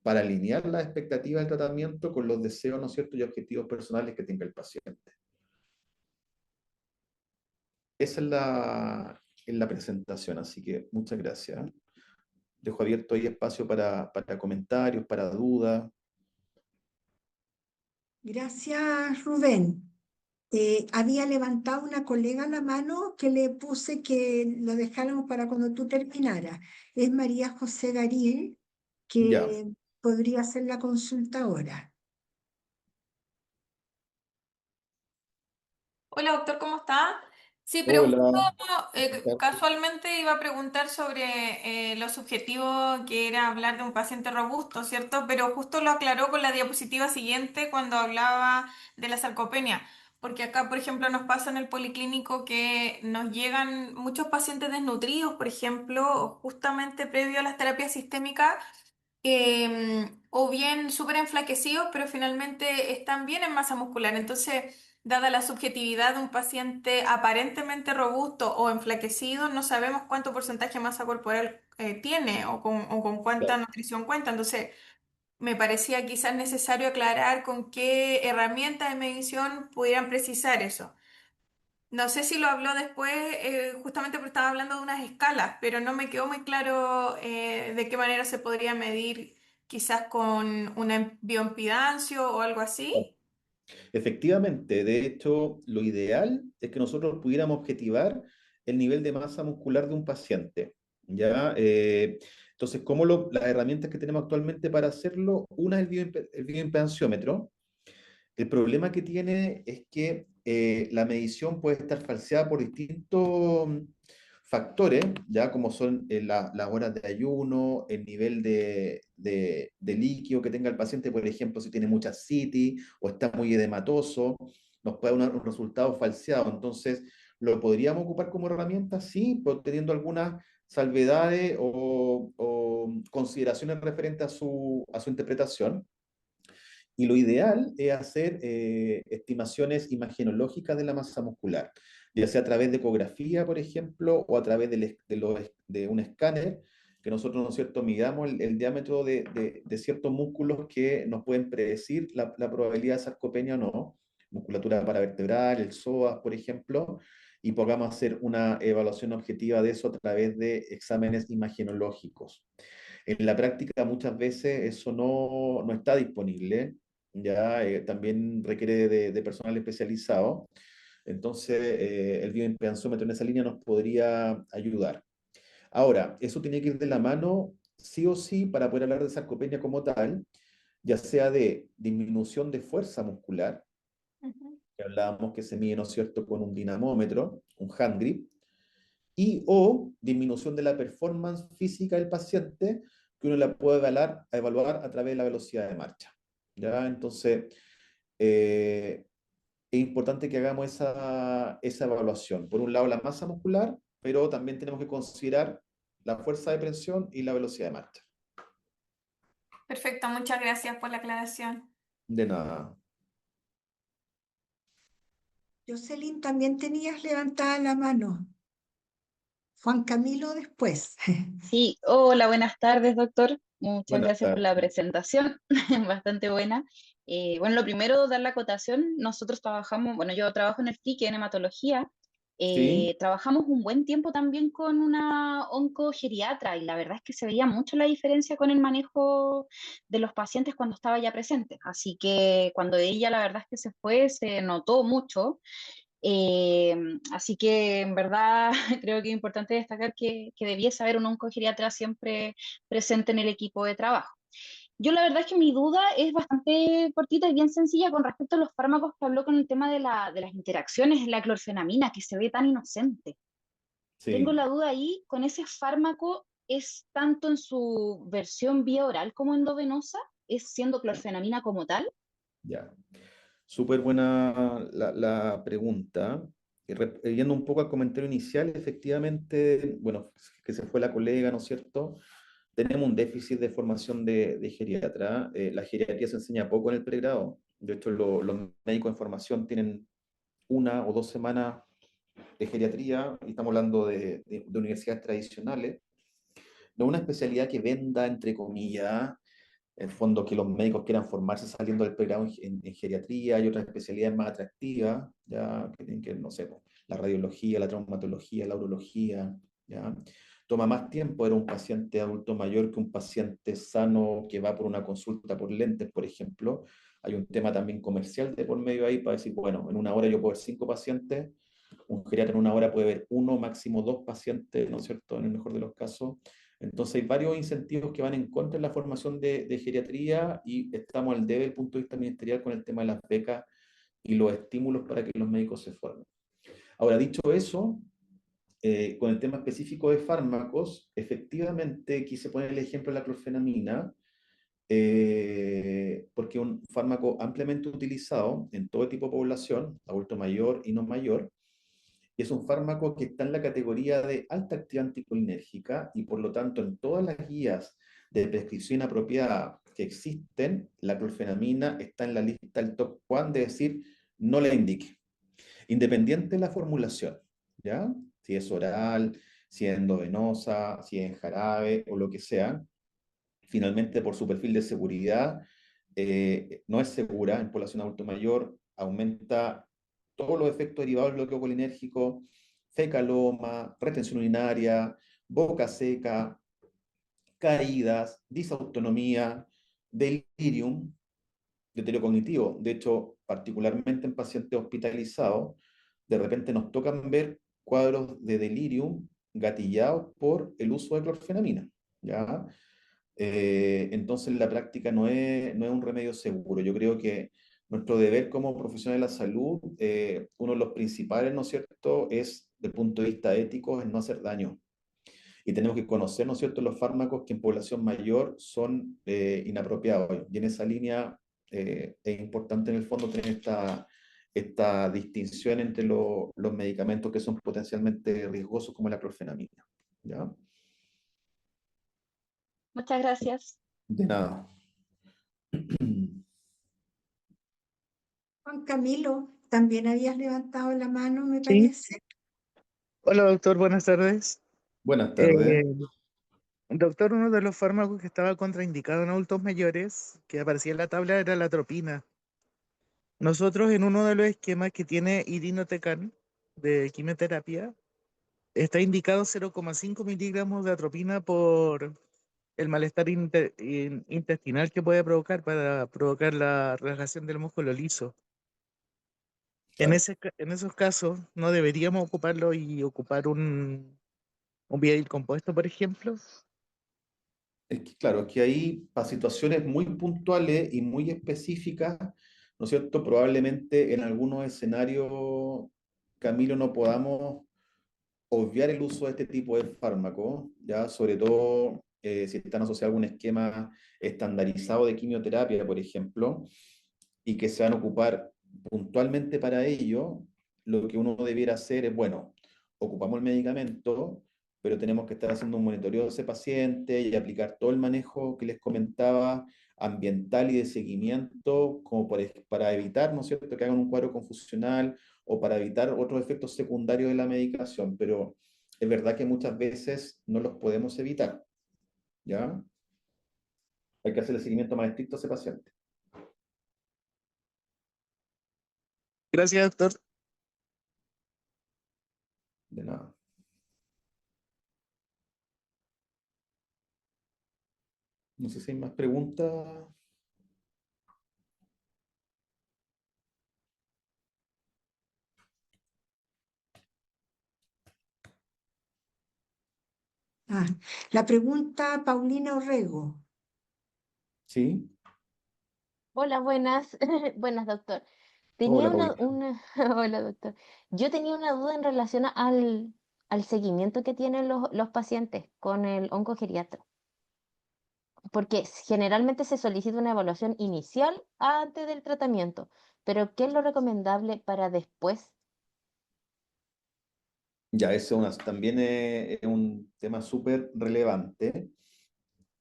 A: para alinear las expectativas del tratamiento con los deseos, ¿no es cierto?, y objetivos personales que tenga el paciente. Esa es la presentación, así que muchas gracias. Dejo abierto ahí espacio para comentarios, para dudas.
B: Gracias, Rubén. Había levantado una colega la mano que le puse que lo dejáramos para cuando tú terminaras. Es María José Garín,
A: Ya.
B: que podría hacer la consulta ahora.
C: Hola, doctor, ¿cómo está? Sí, pero justo
A: Hola.
C: casualmente iba a preguntar sobre lo subjetivo que era hablar de un paciente robusto, ¿cierto? Pero justo lo aclaró con la diapositiva siguiente cuando hablaba de la sarcopenia. Porque acá, por ejemplo, nos pasa en el policlínico que nos llegan muchos pacientes desnutridos, por ejemplo, justamente previo a las terapias sistémicas o bien súper enflaquecidos, pero finalmente están bien en masa muscular. Entonces, dada la subjetividad de un paciente aparentemente robusto o enflaquecido, no sabemos cuánto porcentaje de masa corporal tiene o con cuánta nutrición cuenta. Entonces, me parecía quizás necesario aclarar con qué herramientas de medición pudieran precisar eso. No sé si lo habló después, justamente porque estaba hablando de unas escalas, pero no me quedó muy claro de qué manera se podría medir, quizás con una bioimpedancia o algo así.
A: Efectivamente, de hecho, lo ideal es que nosotros pudiéramos objetivar el nivel de masa muscular de un paciente. ¿Ya? Entonces, las herramientas que tenemos actualmente para hacerlo? Una es el bioimpedanciómetro. El problema que tiene es que la medición puede estar falseada por distintos factores, ya como son las horas de ayuno, el nivel de líquido que tenga el paciente, por ejemplo, si tiene mucha citis o está muy edematoso, nos puede dar un resultado falseado. Entonces, ¿lo podríamos ocupar como herramienta? Sí, pero teniendo algunas salvedades o consideraciones referentes a su interpretación. Y lo ideal es hacer estimaciones imagenológicas de la masa muscular, ya sea a través de ecografía, por ejemplo, o a través de un escáner, que nosotros, ¿no es cierto?, midamos el diámetro de ciertos músculos que nos pueden predecir la probabilidad de sarcopenia o no, musculatura paravertebral, el psoas, por ejemplo, y podamos hacer una evaluación objetiva de eso a través de exámenes imagenológicos. En la práctica muchas veces eso no está disponible, ya también requiere de personal especializado. Entonces, el bioimpedanciómetro en esa línea nos podría ayudar. Ahora, eso tiene que ir de la mano, sí o sí, para poder hablar de sarcopenia como tal, ya sea de disminución de fuerza muscular,
C: Ujú.
A: que hablábamos que se mide, ¿no es cierto?, con un dinamómetro, un hand grip, y o disminución de la performance física del paciente, que uno la puede evaluar a través de la velocidad de marcha. ¿Ya? Entonces, eh, es importante que hagamos esa evaluación. Por un lado, la masa muscular, pero también tenemos que considerar la fuerza de presión y la velocidad de marcha.
C: Perfecto, muchas gracias por la aclaración.
A: De nada.
B: Jocelyn, también tenías levantada la mano. Juan Camilo después.
D: Sí, hola, buenas tardes, doctor. Muchas
A: Buenas
D: gracias por
A: tardes.
D: la presentación, bastante buena. Bueno, lo primero, dar la acotación. Nosotros trabajamos, bueno, yo trabajo en el FIC, en hematología.
A: Sí,
D: Trabajamos un buen tiempo también con una oncogeriatra y la verdad es que se veía mucho la diferencia con el manejo de los pacientes cuando estaba ya presente. Así que cuando ella, la verdad es que se fue, se notó mucho. Eh, Así que en verdad creo que es importante destacar que debiese haber un oncogeriatra siempre presente en el equipo de trabajo. Yo la verdad es que mi duda es bastante cortita y bien sencilla con respecto a los fármacos que habló con el tema de las interacciones en la clorfenamina, que se ve tan inocente. Tengo
A: sí,
D: la duda ahí, con ese fármaco, ¿es tanto en su versión vía oral como endovenosa? ¿Es siendo clorfenamina como tal?
A: ya. Súper buena la pregunta. Yendo un poco al comentario inicial, efectivamente, bueno, que se fue la colega, ¿no es cierto? Tenemos un déficit de formación de geriatra. La geriatría se enseña poco en el pregrado. De hecho, los médicos en formación tienen 1 o 2 semanas de geriatría, y estamos hablando de universidades tradicionales. No una especialidad que venda, entre comillas, En el fondo, que los médicos quieran formarse saliendo del pregrado en geriatría y otras especialidades más atractivas, ya, que tienen que, no sé, po, la radiología, la traumatología, la urología, ya. Toma más tiempo, era un paciente adulto mayor que un paciente sano que va por una consulta por lentes, por ejemplo. Hay un tema también comercial de por medio ahí para decir, bueno, en una hora yo puedo ver 5 pacientes, un geriatra en una hora puede ver uno, máximo 2 pacientes, ¿no es cierto?, en el mejor de los casos. Entonces hay varios incentivos que van en contra de la formación de geriatría y estamos al debe desde el punto de vista ministerial con el tema de las becas y los estímulos para que los médicos se formen. Ahora, dicho eso, con el tema específico de fármacos, efectivamente quise poner el ejemplo de la clorfenamina, porque es un fármaco ampliamente utilizado en todo tipo de población, adulto mayor y no mayor, y es un fármaco que está en la categoría de alta actividad anticolinérgica y por lo tanto en todas las guías de prescripción apropiada que existen, la clorfenamina está en la lista del top 1 de decir no la indique, independiente de la formulación, ¿ya? Si es oral, si es endovenosa, si es en jarabe o lo que sea, finalmente por su perfil de seguridad, no es segura en población adulto mayor, aumenta todos los efectos derivados del bloqueo colinérgico, fecaloma, retención urinaria, boca seca, caídas, disautonomía, delirium, deterioro cognitivo. De hecho, particularmente en pacientes hospitalizados, de repente nos tocan ver cuadros de delirium gatillados por el uso de clorfenamina, ¿ya? Entonces la práctica no es un remedio seguro. Yo creo que nuestro deber como profesionales de la salud, uno de los principales, ¿no es cierto?, es, desde el punto de vista ético, es no hacer daño. Y tenemos que conocer, ¿no es cierto?, los fármacos que en población mayor son inapropiados. Y en esa línea es importante en el fondo tener esta distinción entre los medicamentos que son potencialmente riesgosos como la clorfenamina. ¿Ya?
D: Muchas gracias.
A: De nada.
B: Juan Camilo, también habías levantado la mano, me
E: Sí,
B: parece.
E: hola doctor, buenas tardes.
A: Buenas
E: Eh,
A: tardes.
E: Doctor, uno de los fármacos que estaba contraindicado en adultos mayores, que aparecía en la tabla, era la atropina. Nosotros en uno de los esquemas que tiene irinotecan de quimioterapia, está indicado 0,5 miligramos de atropina por el malestar intestinal que puede provocar para provocar la relajación del músculo liso.
A: Claro.
E: En esos casos, ¿no deberíamos ocuparlo y ocupar un Viail compuesto, por ejemplo?
A: Es que, claro, es que ahí, para situaciones muy puntuales y muy específicas, ¿no es cierto? Probablemente en algunos escenarios, Camilo, no podamos obviar el uso de este tipo de fármacos, ya sobre todo si están asociados a un esquema estandarizado de quimioterapia, por ejemplo, y que se van a ocupar puntualmente para ello, lo que uno debiera hacer es, bueno, ocupamos el medicamento, pero tenemos que estar haciendo un monitoreo de ese paciente y aplicar todo el manejo que les comentaba, ambiental y de seguimiento, como para evitar, ¿no es cierto?, que hagan un cuadro confusional o para evitar otros efectos secundarios de la medicación, pero es verdad que muchas veces no los podemos evitar, ¿ya? Hay que hacer el seguimiento más estricto a ese paciente.
E: Gracias, doctor.
A: De nada. No sé si hay más preguntas.
B: Ah, la pregunta Paulina Orrego.
A: ¿Sí?
F: Hola, buenas, buenas, doctor. Tenía
A: Hola, Paulina.
F: Hola, doctor. Yo tenía una duda en relación al seguimiento que tienen los pacientes con el oncogeriatra, porque generalmente se solicita una evaluación inicial antes del tratamiento, pero ¿qué es lo recomendable para después?
A: Ya, también es un tema súper relevante.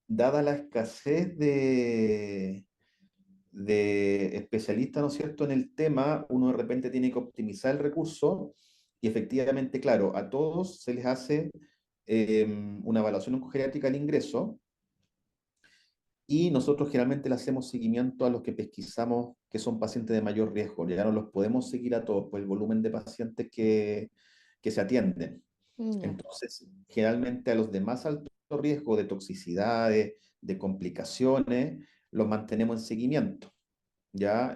A: Dada la escasez de especialistas, ¿no es cierto?, en el tema, uno de repente tiene que optimizar el recurso y efectivamente, claro, a todos se les hace una evaluación oncogeriátrica al ingreso Y nosotros generalmente le hacemos seguimiento a los que pesquisamos que son pacientes de mayor riesgo. Ya no los podemos seguir a todos por el volumen de pacientes que se atienden.
F: Ya.
A: Entonces, generalmente a los de más alto riesgo de toxicidades, de complicaciones, los mantenemos en seguimiento. ¿Ya?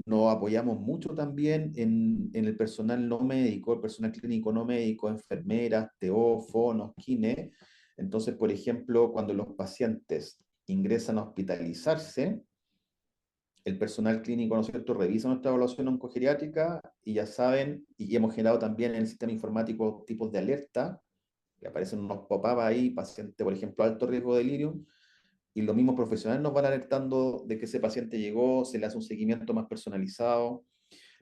A: Nos apoyamos mucho también en el personal no médico, el personal clínico no médico, enfermeras, TO, fonos, kine. Entonces, por ejemplo, cuando los pacientes ingresan a hospitalizarse, el personal clínico, ¿no es cierto?, revisa nuestra evaluación oncogeriátrica y ya saben, y hemos generado también en el sistema informático tipos de alerta, que aparecen unos pop-up ahí, paciente, por ejemplo, alto riesgo de delirium, y los mismos profesionales nos van alertando de que ese paciente llegó, se le hace un seguimiento más personalizado,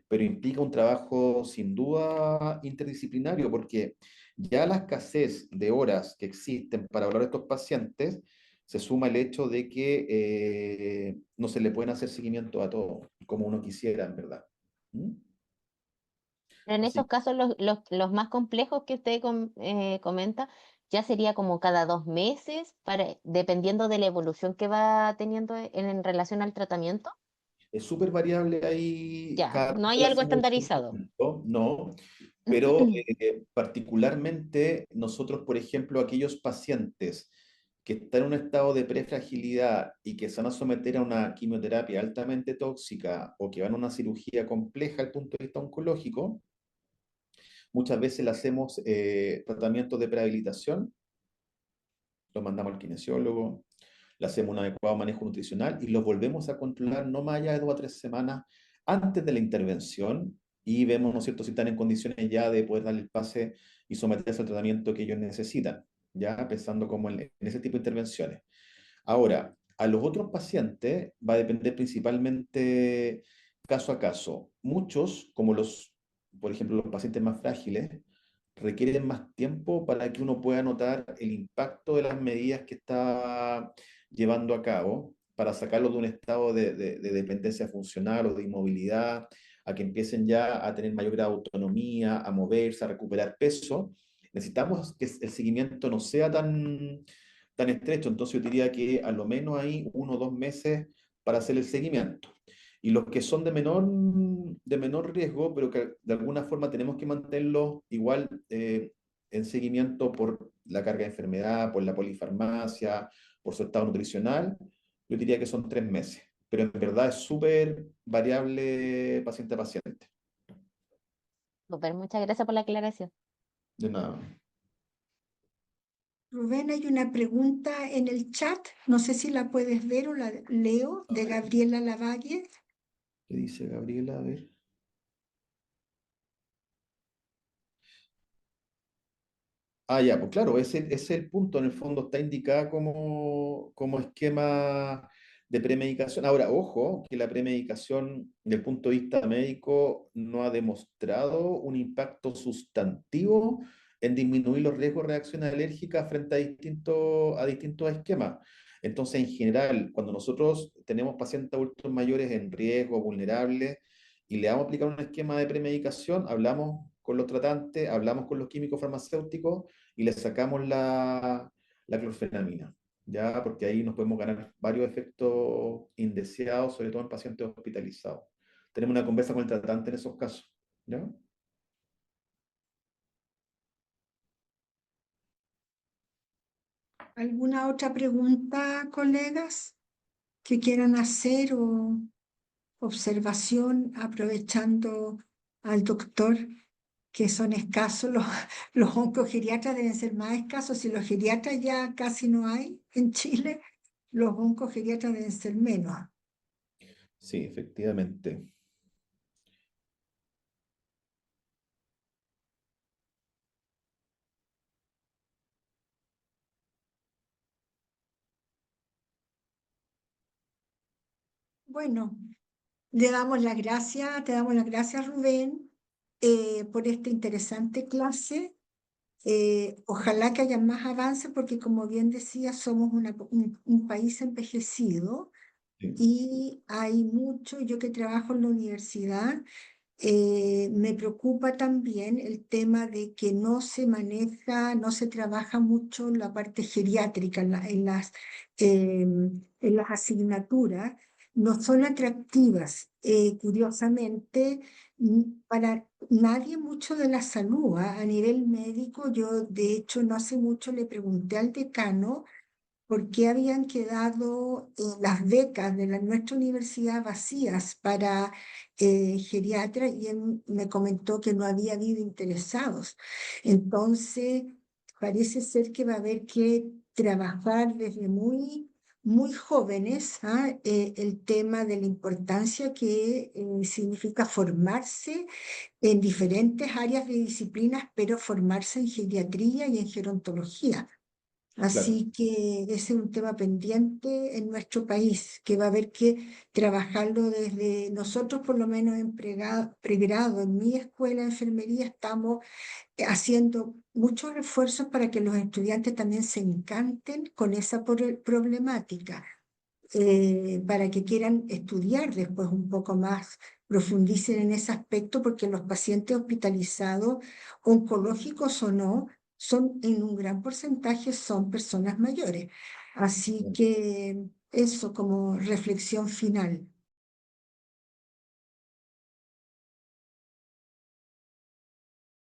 A: pero implica un trabajo sin duda interdisciplinario, porque ya la escasez de horas que existen para hablar a estos pacientes, se suma el hecho de que no se le pueden hacer seguimiento a todos, como uno quisiera, en verdad. ¿Mm?
F: Pero en
A: Así
F: esos casos, los más complejos que usted comenta, ya sería como cada 2 meses, dependiendo de la evolución que va teniendo en relación al tratamiento.
A: es súper variable ahí,
F: Ya,
A: cada vez
F: no hay
A: le
F: algo
A: hacemos un
F: estandarizado.
A: seguimiento, no, pero particularmente nosotros, por ejemplo, aquellos pacientes que están en un estado de prefragilidad y que se van a someter a una quimioterapia altamente tóxica o que van a una cirugía compleja desde el punto de vista oncológico, muchas veces le hacemos tratamientos de prehabilitación, lo mandamos al kinesiólogo, le hacemos un adecuado manejo nutricional y los volvemos a controlar no más allá de 2 a 3 semanas antes de la intervención y vemos, ¿no es cierto?, si están en condiciones ya de poder darle el pase y someterse al tratamiento que ellos necesitan, ya pensando como en ese tipo de intervenciones. Ahora, a los otros pacientes va a depender principalmente caso a caso. Muchos, como por ejemplo, los pacientes más frágiles, requieren más tiempo para que uno pueda notar el impacto de las medidas que está llevando a cabo para sacarlos de un estado de dependencia funcional o de inmovilidad, a que empiecen ya a tener mayor grado de autonomía, a moverse, a recuperar peso. Necesitamos que el seguimiento no sea tan estrecho, entonces yo diría que a lo menos hay 1 o 2 meses para hacer el seguimiento. Y los que son de menor riesgo, pero que de alguna forma tenemos que mantenerlos igual en seguimiento por la carga de enfermedad, por la polifarmacia, por su estado nutricional, yo diría que son 3 meses. Pero en verdad es súper variable paciente a paciente.
F: Súper, muchas gracias por la aclaración.
A: De nada.
B: Rubén, hay una pregunta en el chat, no sé si la puedes ver o la leo,
A: A
B: de
A: ver,
B: Gabriela Lavalle.
A: ¿qué dice Gabriela? A ver. Ah, ya, pues claro, ese es el punto, en el fondo está indicada como esquema de premedicación. Ahora, ojo, que la premedicación, desde el punto de vista médico, no ha demostrado un impacto sustantivo en disminuir los riesgos de reacciones alérgicas frente a distintos esquemas. Entonces, en general, cuando nosotros tenemos pacientes adultos mayores en riesgo, vulnerables, y le vamos a aplicar un esquema de premedicación, hablamos con los tratantes, hablamos con los químicos farmacéuticos y le sacamos la clorfenamina, ¿ya? Porque ahí nos podemos ganar varios efectos indeseados, sobre todo en pacientes hospitalizados. Tenemos una conversa con el tratante en esos casos, ¿ya?
B: ¿Alguna otra pregunta, colegas, que quieran hacer o observación aprovechando al doctor, que son escasos? Los oncogeriatras deben ser más escasos. Si los geriatras ya casi no hay en Chile, los oncogeriatras deben ser menos.
A: Sí, efectivamente.
B: Bueno, le damos las gracias, te damos las gracias, Rubén, por esta interesante clase. Ojalá que haya más avance porque, como bien decía, somos un país envejecido
A: Sí,
B: y hay mucho, yo que trabajo en la universidad, Me preocupa también el tema de que no se maneja, no se trabaja mucho la parte geriátrica en las asignaturas, no son atractivas. Curiosamente, para nadie mucho de la salud, ¿ah? A nivel médico, yo de hecho no hace mucho le pregunté al decano por qué habían quedado las becas de nuestra universidad vacías para geriatras y él me comentó que no había habido interesados. Entonces, parece ser que va a haber que trabajar desde muy jóvenes, ¿ah? El tema de la importancia que significa formarse en diferentes áreas de disciplinas, pero formarse en geriatría y en gerontología.
A: Claro,
B: Así que ese es un tema pendiente en nuestro país, que va a haber que trabajarlo desde nosotros, por lo menos en pregrado. En mi escuela de enfermería estamos haciendo muchos esfuerzos para que los estudiantes también se encanten con esa problemática, para que quieran estudiar después un poco más, profundicen en ese aspecto, porque los pacientes hospitalizados, oncológicos o no, son en un gran porcentaje son personas mayores. Así
A: bien,
B: que eso como reflexión final.